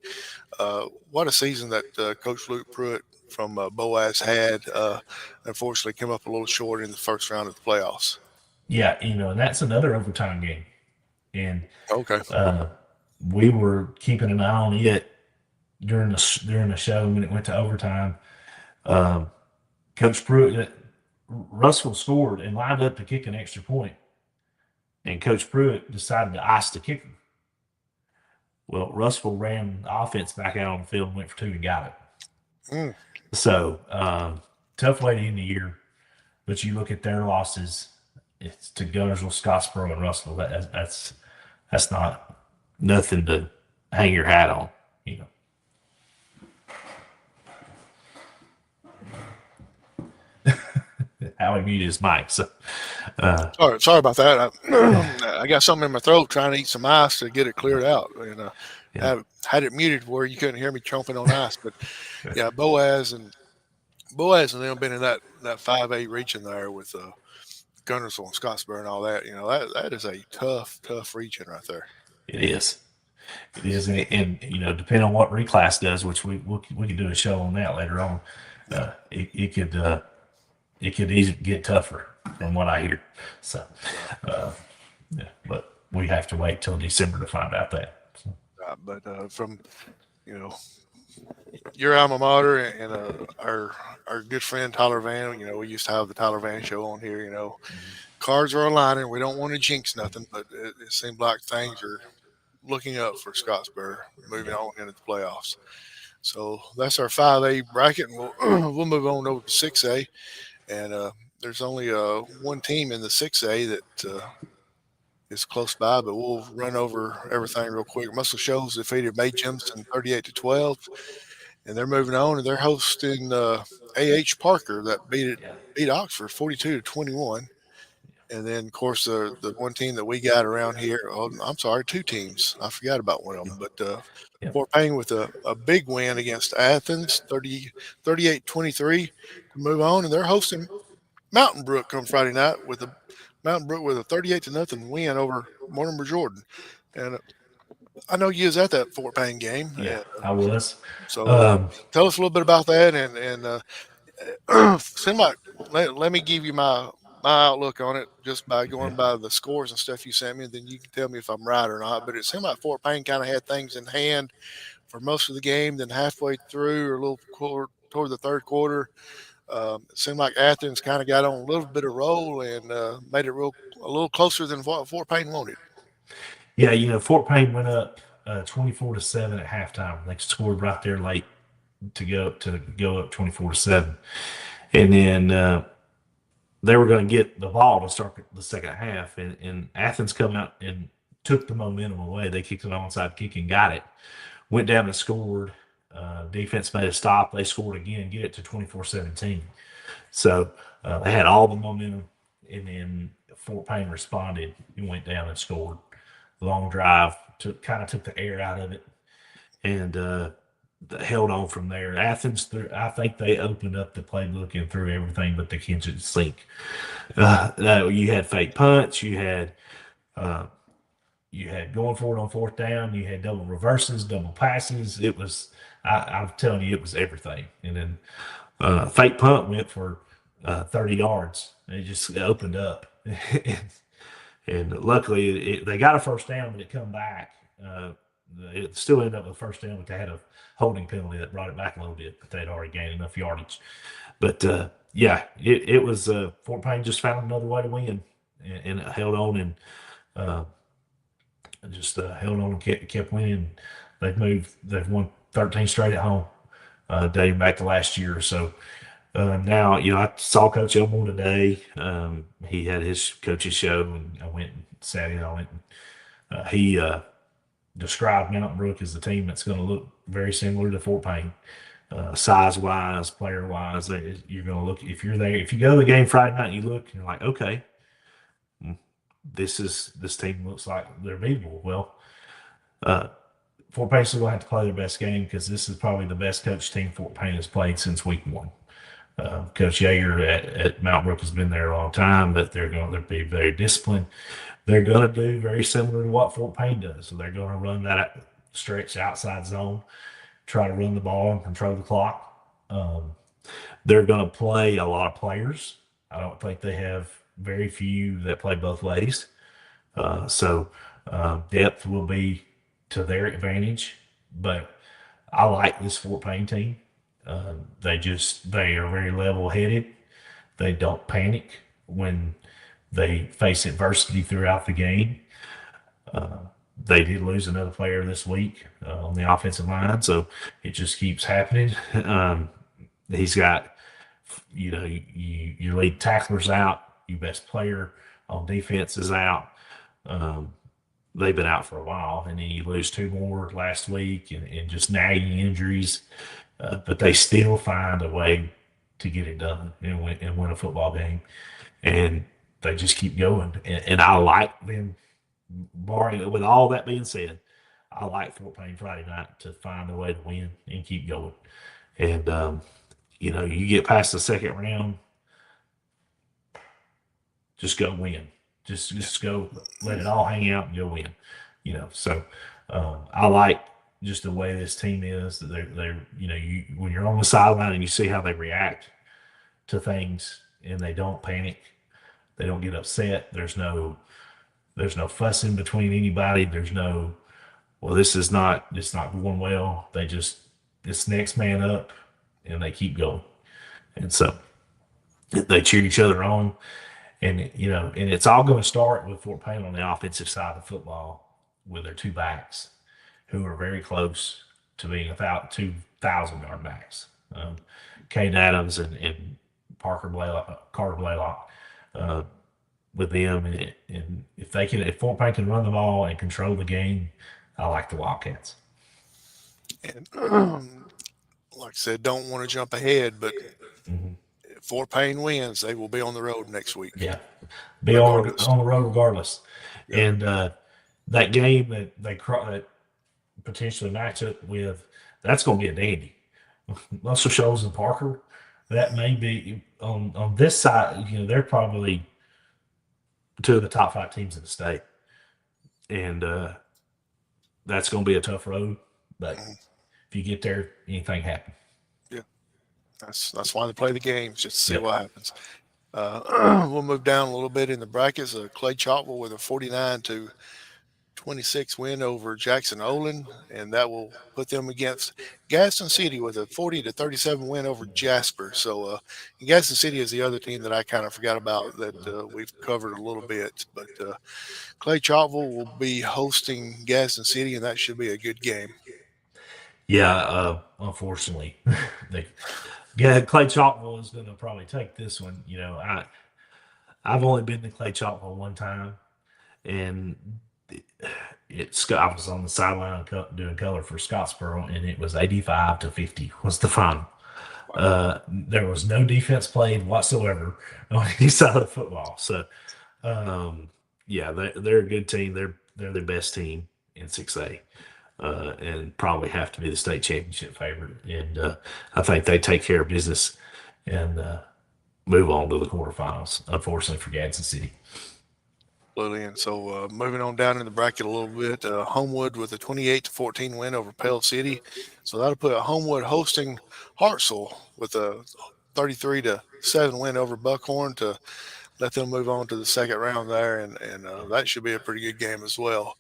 What a season that Coach Luke Pruitt from Boaz had. Unfortunately, came up a little short in the first round of the playoffs. yeah, and that's another overtime game, and Okay. uh, we were keeping an eye on it during the show when it went to overtime. Um, Coach Pruitt, Russell scored and lined up to kick an extra point, and Coach Pruitt decided to ice the kicker. Well, Russell ran the offense back out on the field and went for two and got it. Mm. So tough way to end the year. But you look at their losses, it's to Gunnersville, Scottsboro, and Russell. That's not nothing to hang your hat on. You know how he muted his mic. So Sorry about that. I got something in my throat trying to eat some ice to get it cleared out, and yeah, had it muted where you couldn't hear me chomping on ice. But yeah, Boaz and them been in that 5A region there with Gunnersville and Scottsboro and all that. That is a tough region right there. it is. It is, and depending on what reclass does, which we could do a show on that later on. Yeah, It could easily get tougher from what I hear. So, yeah. yeah, but we have to wait till December to find out that. So, But from you know your alma mater and our good friend Tyler Van, we used to have the Tyler Van show on here. Cards are aligning. We don't want to jinx nothing, but it seems like things are looking up for Scottsboro moving yeah, on into the playoffs. So that's our 5A bracket, and we'll we'll move on over to 6A. And there's only one team in the 6A that is close by, but we'll run over everything real quick. Muscle Shoals defeated May Jimson 38-12, and they're moving on, and they're hosting A.H. Parker that yeah, beat Oxford 42-21. And then, of course, the one team that we got around here, oh, I'm sorry, two teams. I forgot about one of them. But yeah, Fort Payne with a big win against Athens, 38-23 to move on. And they're hosting Mountain Brook come Friday night with a Mountain Brook with a 38-0 win over Mortimer Jordan. And I know you was at that Fort Payne game. yeah. And I was. so Um, tell us a little bit about that and send my let me give you my outlook on it just by okay. going by the scores and stuff you sent me. And then you can tell me if I'm right or not. But it seemed like Fort Payne kind of had things in hand for most of the game. Then halfway through or a little toward the third quarter, it seemed like Athens kind of got on a little bit of roll and made it a little closer than what Fort Payne wanted. Yeah, Fort Payne went up 24-7 at halftime. They scored right there late to go up 24-7, and then they were going to get the ball to start the second half, and Athens come out and took the momentum away. They kicked an onside kick and got it. Went down and scored. Defense made a stop. They scored again, get it to 24-17. So they had all the momentum, and then Fort Payne responded and went down and scored. Long drive kind of took the air out of it, and held on from there. Athens, I think they opened up the playbook and threw everything but the kitchen sink. You had fake punts. Uh, you had going for it on fourth down. You had double reverses, double passes. It was, I'm telling you, it was everything. And then fake punt went for 30 yards. And it just opened up. And luckily, they got a first down, but it come back. It still ended up with a first down, but they had a holding penalty that brought it back a little bit, but they'd already gained enough yardage. But yeah, it was Fort Payne just found another way to win and it held on and uh, just held on and kept winning. They've won 13 straight at home, dating back to last year. So now, I saw Coach Elmore today. He had his coach's show, and I went and sat in on it. He described Mountain Brook as a team that's going to look very similar to Fort Payne, size wise, player wise. You're going to look if you're there. If you go to the game Friday night, and you look and you're like, okay, this team looks like they're beatable. Well, uh, Fort Payne's going to have to play their best game because this is probably the best coached team Fort Payne has played since week one. Coach Yeager at Mount Brook has been there a long time, but they'll be very disciplined. They're going to do very similar to what Fort Payne does. So they're going to run that stretch outside zone, try to run the ball and control the clock. They're going to play a lot of players. I don't think they have very few that play both ways. So depth will be to their advantage. But I like this Fort Payne team. They are very level headed. They don't panic when they face adversity throughout the game. They did lose another player this week on the offensive line, so it just keeps happening. He's got, your lead tackler's out, your best player on defense is out. They've been out for a while, and then you lose two more last week and just nagging injuries. But they still find a way to get it done and win a football game. And they just keep going. And I like them, barring with all that being said, I like Fort Payne Friday night to find a way to win and keep going. And, you get past the second round, just go win. Just go let it all hang out and go win. I like just the way this team is. That when you're on the sideline and you see how they react to things and they don't panic, they don't get upset. There's no fussing between anybody. There's no, well, it's not going well. They just, this next man up and they keep going. And so they cheer each other on. And it's all going to start with Fort Payne on the offensive side of football with their two backs who are very close to being about 2,000-yard backs. Kane Adams and Carter Blaylock. With them, and if Fort Payne can run the ball and control the game, I like the Wildcats. And like I said, don't want to jump ahead, but Mm-hmm. if Fort Payne wins, they will be on the road next week, Yeah, be regardless. on the road regardless. Yeah. And that game that potentially match up with, that's going to be a dandy. Muscle Shoals and Parker, that may be on this side. They're probably two of the top five teams in the state, and that's going to be a tough road. But Mhm. if you get there, anything happens. Yeah. That's why they play the games, just to see Yep. what happens. We'll move down a little bit in the brackets. Clay Chalkville with a 49-26 win over Jackson Olin, and that will put them against Gaston City with a 40-37 win over Jasper. So, Gaston City is the other team that I kind of forgot about that we've covered a little bit. But Clay Chalkville will be hosting Gaston City, and that should be a good game. Yeah, unfortunately, they, yeah, Clay Chalkville is going to probably take this one. I've only been to Clay Chalkville one time, and I was on the sideline doing color for Scottsboro, and it was 85-50 was the final. Wow. There was no defense played whatsoever on any side of the football. So, yeah, they're a good team. They're the best team in 6A, and probably have to be the state championship favorite. And I think they take care of business and move on to the quarterfinals. Unfortunately for Gadsden City. Absolutely. And so moving on down in the bracket a little bit, Homewood with a 28-14 win over Pell City. So that'll put Homewood hosting Hartselle with a 33-7 win over Buckhorn to let them move on to the second round there, and Yeah. that should be a pretty good game as well.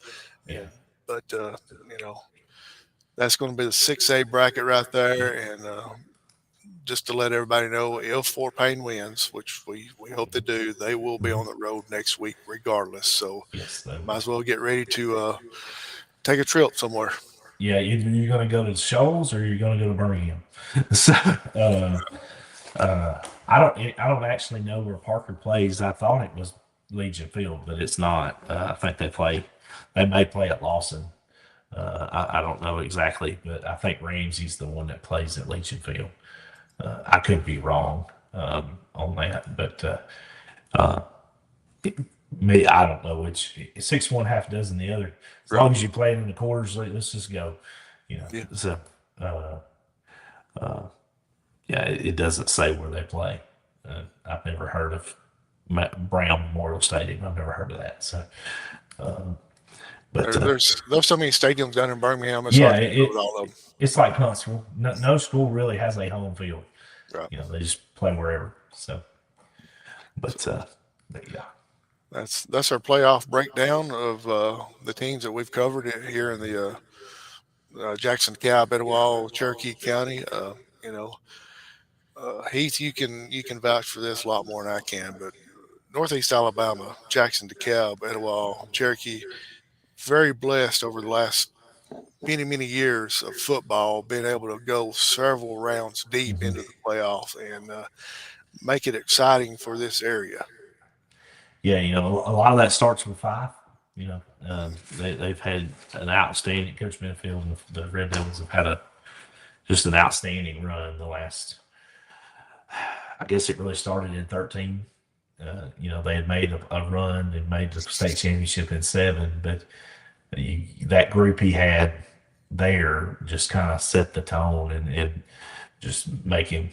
Yeah. And but you know that's going to be the 6A bracket right there, Yep. and just to let everybody know, if Fort Payne wins, which we hope they do, they will be on Mhm. the road next week regardless. So Yes, they might will. as well get ready to take a trip somewhere. Yeah, either you're going to go to Shoals or you're going to go to Birmingham. So, I don't actually know where Parker plays. I thought it was Legion Field, but it's not. I think they may play at Lawson. I don't know exactly, but I think Ramsey's the one that plays at Legion Field. I could be wrong on that, but me, I don't know which. Six one, half dozen the other. As Right. long as you play it in the quarters, let's just go. You know, Yeah. so yeah, it doesn't say where they play. I've never heard of Brown Memorial Stadium. I've never heard of that. So, but There's so many stadiums down in Birmingham. It's yeah, hard to go with all of them. it's like Huntsville. No school really has a home field. Right. You know, they just play wherever. So, but, So yeah, that's our playoff breakdown of the teams that we've covered here in the Jackson, DeKalb, Etowah, Cherokee County. You know, Heath, you can vouch for this a lot more than I can, but Northeast Alabama, Jackson, DeKalb, Etowah, Cherokee, very blessed over the last many years of football, being able to go several rounds deep into the hmm playoff and make it exciting for this area. yeah. You know, a lot of that starts with five. You know, they've had an outstanding Coach Benfield and the Red Devils have had a just an outstanding run the last. I guess it really started in 13. You know, they had made a run and made the state championship in 7, but that group he had there just kind of set the tone and just making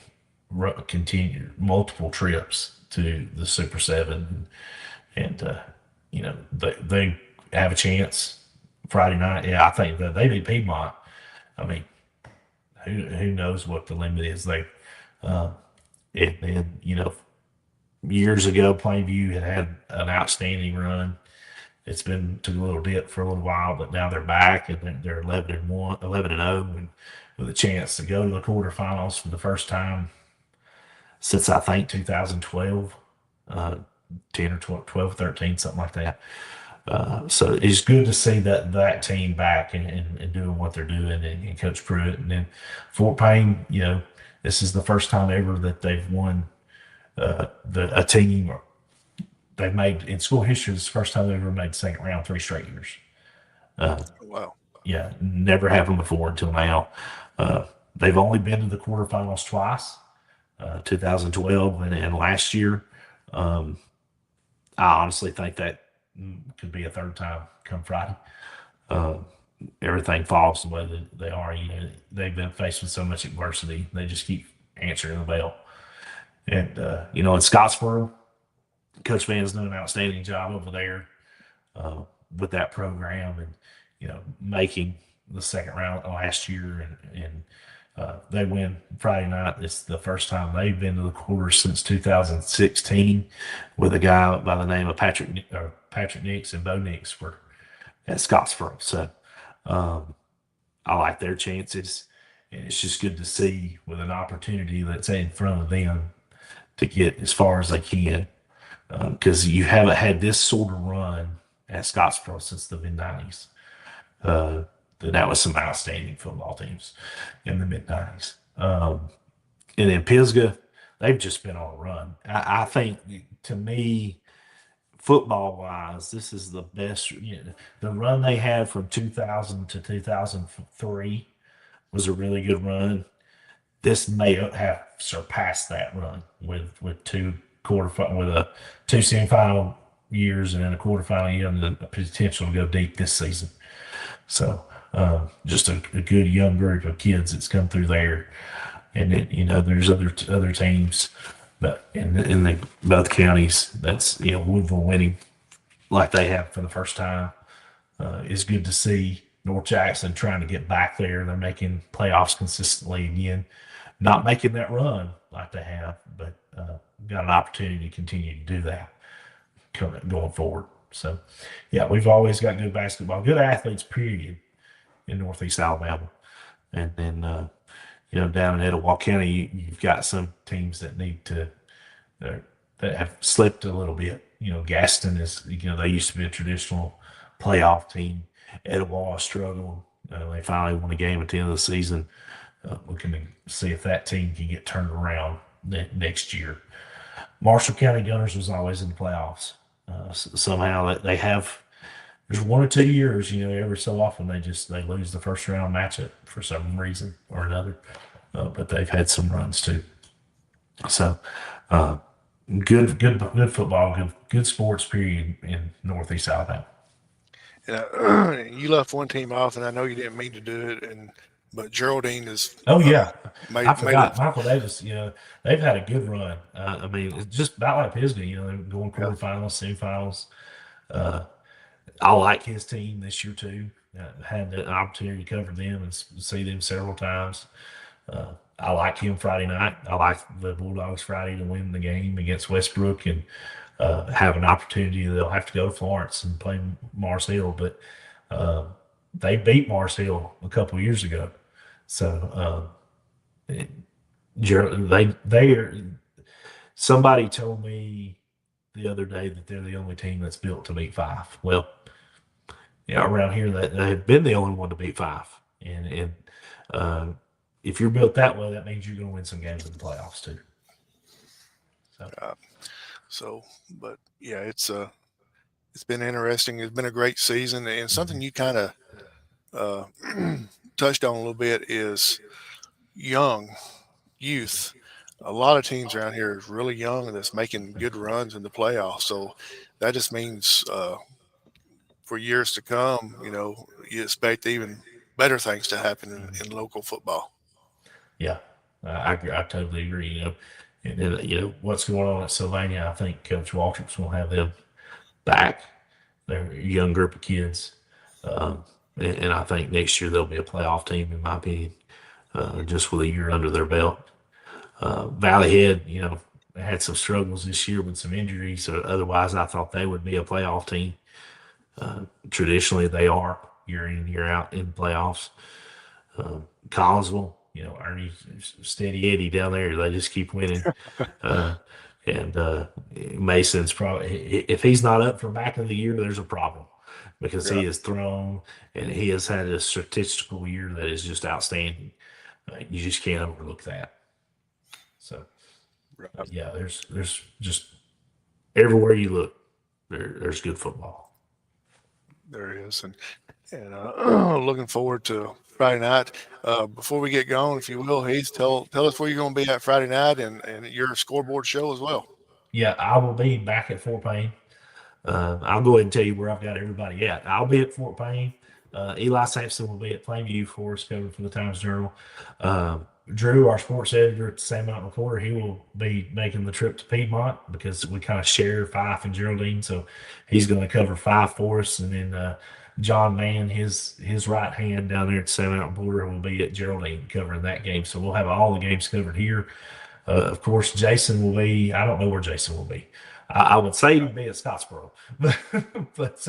continue multiple trips to the Super 7. And, you know, they have a chance Friday night. Yeah, I think that they beat Piedmont. I mean, who knows what the limit is there. Uh, and, you know, years ago, Plainview had an outstanding run. It's been to a little dip for a little while, but now they're back and they're 11-1, 11-0, and with a chance to go to the quarterfinals for the first time since I think 2012, uh, 10 or 12, 13, something like that. So it's good to see that team back and doing what they're doing and Coach Pruitt. And then Fort Payne, you know, this is the first time ever that they've won a team. They've made in school history. This is the first time they've ever made second round 3 straight years. Wow. Yeah, never happened before until now. They've only been to the quarterfinals twice, 2012 and last year. I honestly think that could be a third time come Friday. Uh, Everything falls the way that they are. You know, they've been faced with so much adversity. They just keep answering the bell. And you know, in Scottsboro, Coach Van's doing an outstanding job over there uh, with that program, and you know, making the second round last year, and they win Friday night. It's the first time they've been to the quarters since 2016, with a guy by the name of Patrick Nix and Bo Nix were at Scottsboro. So I like their chances, and it's just good to see with an opportunity that's in front of them to get as far as they can, because you haven't had this sort of run at Scottsboro since the mid '90s. Uh, that was some outstanding football teams in the mid '90s. And then Pisgah, they've just been on a run. I think, to me, football wise, this is the best. You know, the run they had from 2000 to 2003 was a really good run. This may have surpassed that run with with a two semifinal years and then a quarterfinal year and the potential to go deep this season. So just a good young group of kids that's come through there, and then, you know, there's other teams that in the both counties that's, you know, Woodville winning like they have for the first time is good to see. North Jackson trying to get back there. They're making playoffs consistently again, not making that run like they have, but got an opportunity to continue to do that going forward. So, yeah, we've always got good basketball, good athletes, period, in Northeast Alabama. And then, down in Etowah County, you've got some teams that need to, uh, that have slipped a little bit. Gaston is, they used to be a traditional playoff team. Etowah struggled. They finally won a game at the end of the season. Looking to see if that team can get turned around next year. Marshall County Gunners was always in the playoffs. Somehow they have. There's 1 or 2 years, every so often they lose the first round matchup for some reason or another. But they've had some runs too. So uh, good football, good sports period in Northeast Alabama. You left one team off, and I know you didn't mean to do it, but Geraldine has Oh yeah, I made a forgot Michael Davis. They've had a good run. I mean, it's just about like Pisgah. They're going yeah, quarterfinals, semifinals. Uh, I like his team this year too. Had the opportunity to cover them and see them several times. I like him Friday night. I like the Bulldogs Friday to win the game against Westbrook and have an opportunity. They'll have to go to Florence and play Mars Hill, but uh, they beat Mars Hill a couple of years ago. So they are. Somebody told me the other day that they're the only team that's built to beat five. Well, yeah, around here that they have been the only one to beat five, and uh, if you're built that way, that means you're going to win some games in the playoffs too. So uh, so, but yeah, it's been interesting. It's been a great season, and mhm. something you kind of uh, touched on a little bit is young youth. A lot of teams around here is really young and that's making good runs in the playoffs. So that just means for years to come, you expect even better things to happen in local football. Yeah, I totally agree. And what's going on at Sylvania, I think Coach Waltrip's will have them back. They're a young group of kids, um, and I think next year they'll be a playoff team, in my opinion, just with a year under their belt. Valley Head, had some struggles this year with some injuries. So otherwise, I thought they would be a playoff team. Traditionally, they are year in year out in the playoffs. Collinsville, Ernie Steady Eddie down there, they just keep winning. Uh, and Mason's probably, if he's not up for back of the year, there's a problem because Yeah, he has thrown and he has had a statistical year that is just outstanding. You just can't overlook that. So, right. yeah, there's just everywhere you look, there's good football. There it is. And looking forward to Friday night. Before we get going, if you will, Heath, tell us where you're going to be at Friday night and your scoreboard show as well. Yeah, I will be back at Fort Payne. I'll go ahead and tell you where I've got everybody at. I'll be at Fort Payne. Eli Sampson will be at Plainview for us, covering for the Times Journal. Drew, our sports editor at the Sand Mountain Reporter, he will be making the trip to Piedmont because we kind of share Fife and Geraldine. So he's going to cover Fife for us. And then John Mann, his right hand down there at the Sand Mountain Reporter, will be at Geraldine covering that game. So we'll have all the games covered here. Of course, Jason will be. I don't know where Jason will be. I would say he'd be at Scottsboro, but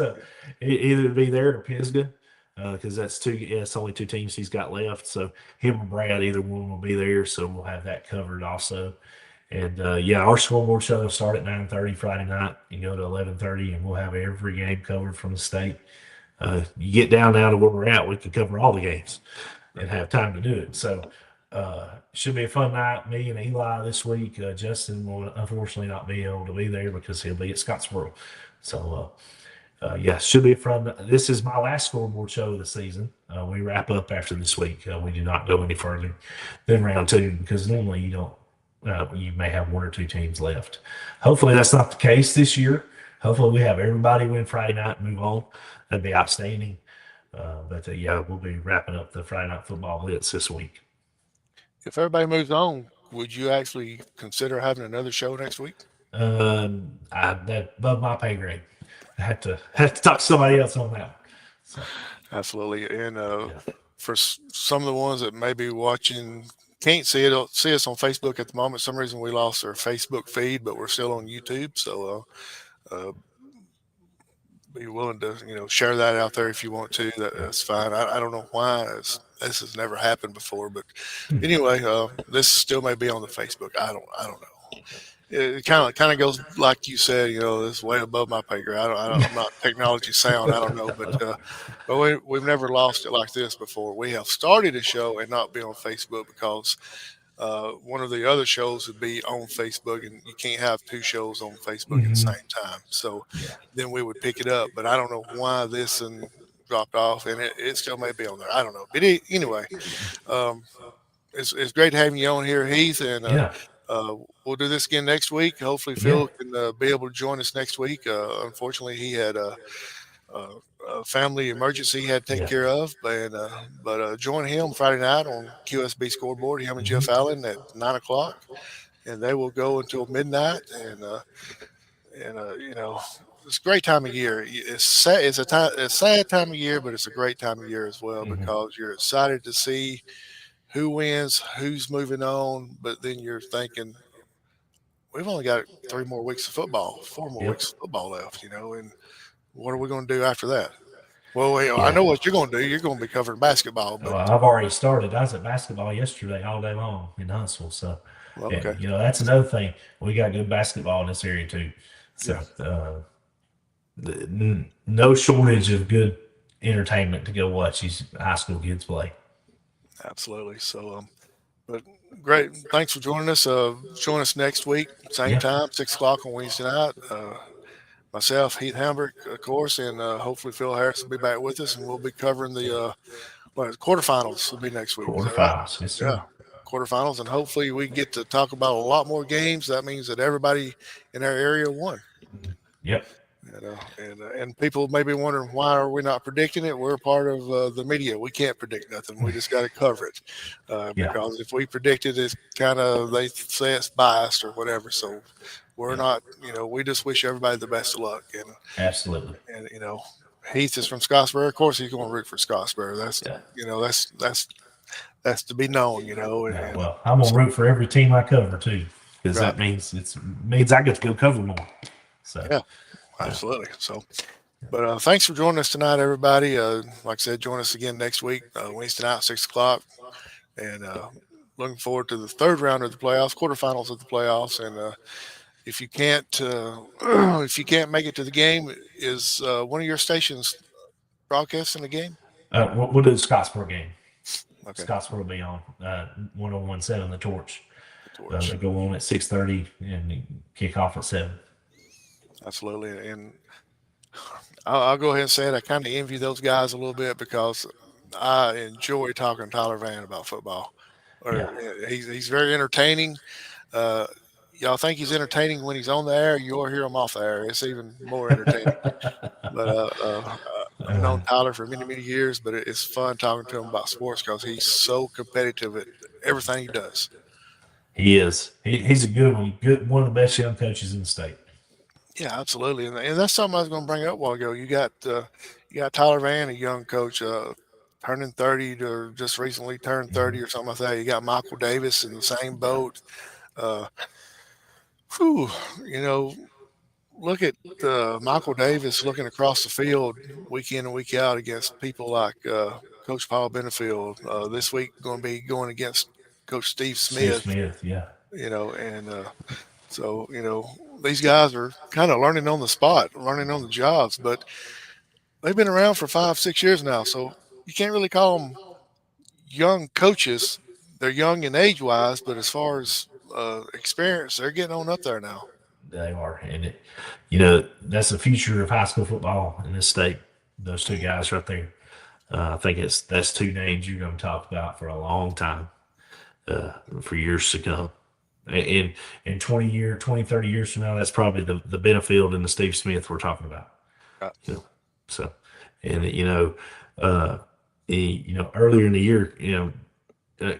either be there or Pisgah because that's two. Yeah, it's only two teams he's got left. So him or Brad, either one will be there. So we'll have that covered also. And yeah, our scoreboard show will start at 9:30 Friday night and go to 11:30, and we'll have every game covered from the state. You get down now to where we're at, we can cover all the games and have time to do it. So should be a fun night. Me and Eli this week. Justin will unfortunately not be able to be there because he'll be at Scottsboro. So yeah, should be fun. This is my last scoreboard show of the season. We wrap up after this week. We do not go any further than round two because normally you don't. You may have one or two teams left. Hopefully that's not the case this year. Hopefully we have everybody win Friday night and move on. That'd be outstanding. But yeah, we'll be wrapping up the Friday night football blitz this week. If everybody moves on, would you actually consider having another show next week? That above my pay grade. I have to talk to somebody else on that. So Absolutely. And Yeah. for some of the ones that may be watching, can't see it, see us on Facebook at the moment. Some reason we lost our Facebook feed, but we're still on YouTube. So be willing to share that out there if you want to. Yeah. That's fine. I don't know why this has never happened before, but anyway, this still may be on the Facebook. I don't know. It kind of goes like you said. This way above my pay grade. I'm not technology sound. I don't know, but we've never lost it like this before. We have started a show and not be on Facebook because one of the other shows would be on Facebook, and you can't have two shows on Facebook at the Hmm. same time. So Yeah. then we would pick it up, but I don't know why this and dropped off, and it still may be on there. I don't know, but anyway, um, it's great having you on here, Heath, and Yeah. uh, we'll do this again next week. Hopefully, Yeah. Phil can be able to join us next week. Unfortunately, he had uh, a family emergency he had to take Yeah. care of. But join him Friday night on QSB Scoreboard. Him and Hmm. Jeff Allen at 9 o'clock, and they will go until midnight. And it's a great time of year. It's sad. It's a sad time of year, but it's a great time of year as well Hmm. because you're excited to see who wins, who's moving on. But then you're thinking, we've only got 3 more weeks of football, 4 more Yep. weeks of football left, and what are we going to do after that? Well, I Yeah. know what you're going to do. You're going to be covering basketball, Well, but I've already started. I was at basketball yesterday all day long in Huntsville. So, well, okay, and that's another thing. We got good basketball in this area too. yeah, So, no shortage of good entertainment to go watch these high school kids play. absolutely. So, but great. Thanks for joining us. Join us next week, same Yeah. time, 6 o'clock on Wednesday night. Myself, Heath Hambrick, of course, and hopefully Phil Harris will be back with us, and we'll be covering the quarterfinals. Will be next week. Is that right? Quarterfinals. Yes, Yeah, sir. quarterfinals, and hopefully we get to talk about a lot more games. That means that everybody in our area won. Yep. And people may be wondering why are we not predicting it? We're part of the media. We can't predict nothing. We just got to cover it Yeah. because if we predict it, it's kind of they say it's biased or whatever. So we're Yeah. not. We just wish everybody the best of luck. Absolutely. And Heath is from Scottsboro. Of course, he's going to root for Scottsboro. That's Yeah. you know that's to be known. Yeah. And Well, I'm gonna so, root for every team I cover too, because right, that means I get to go cover more. So, yeah, yeah. absolutely. So. But thanks for joining us tonight, everybody. Like I said, join us again next week, Wednesday night, 6 o'clock, and looking forward to the third round of the playoffs, quarterfinals of the playoffs. And if you can't, if you can't make it to the game, is one of your stations broadcasting the game? We'll do the Scottsboro game. Okay, Scottsboro will be on 1017 The Torch. the torch, They go on at 6:30 and kick off at 7. absolutely. And I'll go ahead and say it. I kind of envy those guys a little bit because I enjoy talking to Tyler Van about football. Yeah. Or he's very entertaining. Uh, y'all think he's entertaining when he's on the air. You'll hear him off the air. It's even more entertaining. But I've known Tyler for many, many years, but it's fun talking to him about sports because he's so competitive at everything he does. He is. He's a good one. Good one of the best young coaches in the state. Yeah, absolutely, and that's something I was going to bring up a while ago. You got Tyler Van, a young coach, turning 30 or just recently turned Mhm. 30 or something like that. You got Michael Davis in the same boat. Uh, whew, you know, look at Michael Davis looking across the field week in and week out against people like Coach Paul Benefield. This week going to be going against Coach Steve Steve Smith. Smith. Yeah. And so these guys are kind of learning on the spot, learning on the jobs, but they've been around for 5, 6 years now, so you can't really call them young coaches. They're young in age wise, but as far as experience, they're getting on up there now. They are, and that's the future of high school football in this state. Those two guys right there. I think that's two names you're going to talk about for a long time, for years to come. In 20, 30 years from now, that's probably the Benefield and the Steve Smith we're talking about. Right. You know, so, and uh, earlier in the year, uh,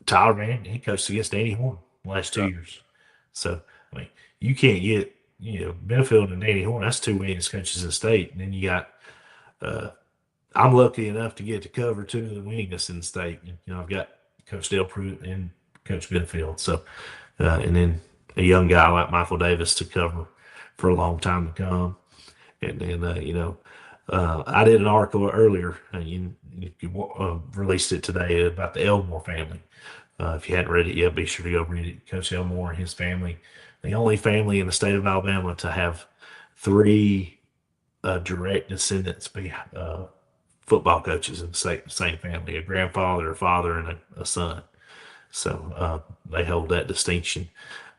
Tyler Van he coached against Danny Horn the last two Right. years. So I mean, you can't get Benefield and Danny Horn. That's two winningest coaches in the state. And then you got I'm lucky enough to get to cover two of the winningest in the state. I've got Coach Dale Pruitt and Coach Benfield. So, and then a young guy like Michael Davis to cover for a long time to come. And then, I did an article earlier, released it today about the Elmore family. If you hadn't read it yet, be sure to go read it. Coach Elmore and his family, the only family in the state of Alabama to have three direct descendants be football coaches in the same family, a grandfather, a father, and a son. So they hold that distinction.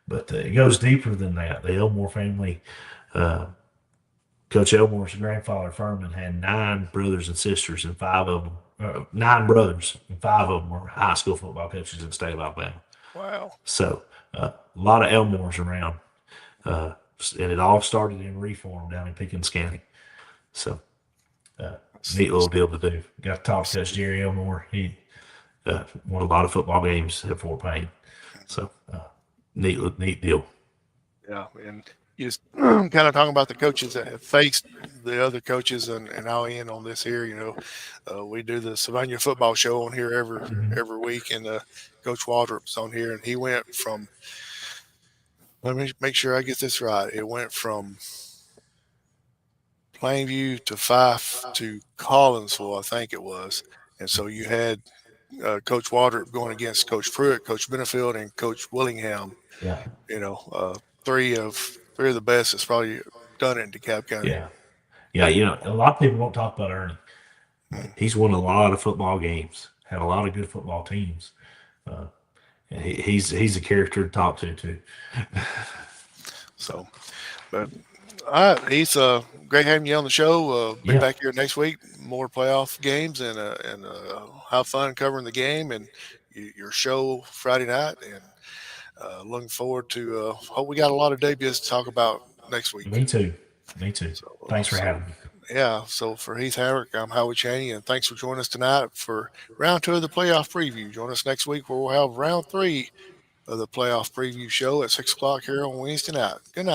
But it goes deeper than that. The Elmore family, uh, Coach Elmore's grandfather, Furman, had nine brothers and sisters, and five of them, nine brothers, and five of them were high school football coaches in the state of Alabama. Wow. So a lot of Elmores around. Uh, and it all started in Reform down in Pickens County. So uh, neat little deal to do. Got to talk to Coach Jerry Elmore. He won a lot of football games at Fort Payne. So neat deal. Yeah, and you just kind of talking about the coaches that have faced the other coaches, and I'll end on this here. We do the Savannah football show on here Mhm. every week, and Coach Waldrop's on here, and he went from. Let me make sure I get this right. It went from Plainview to Fife to Collinsville, I think it was, and so you had Coach Waldrop going against Coach Pruitt, Coach Benefield, and Coach Willingham. Yeah, You know, three of the best that's probably done it in DeKalb County. yeah, yeah. A lot of people won't talk about Ernie. Mm. He's won a lot of football games, had a lot of good football teams. Uh, and he's a character to talk to too. So, but all right, Heath, great having you on the show. Be Yeah, back here next week, more playoff games, and have fun covering the game and your show Friday night. And looking forward to. Hope we got a lot of debuts to talk about next week. me too. Me too. So, Thanks for having me. yeah. So for Heath Hamrick, I'm Howie Cheney, and thanks for joining us tonight for round two of the playoff preview. Join us next week where we'll have round three of the playoff preview show at 6 o'clock here on Wednesday night. Good night.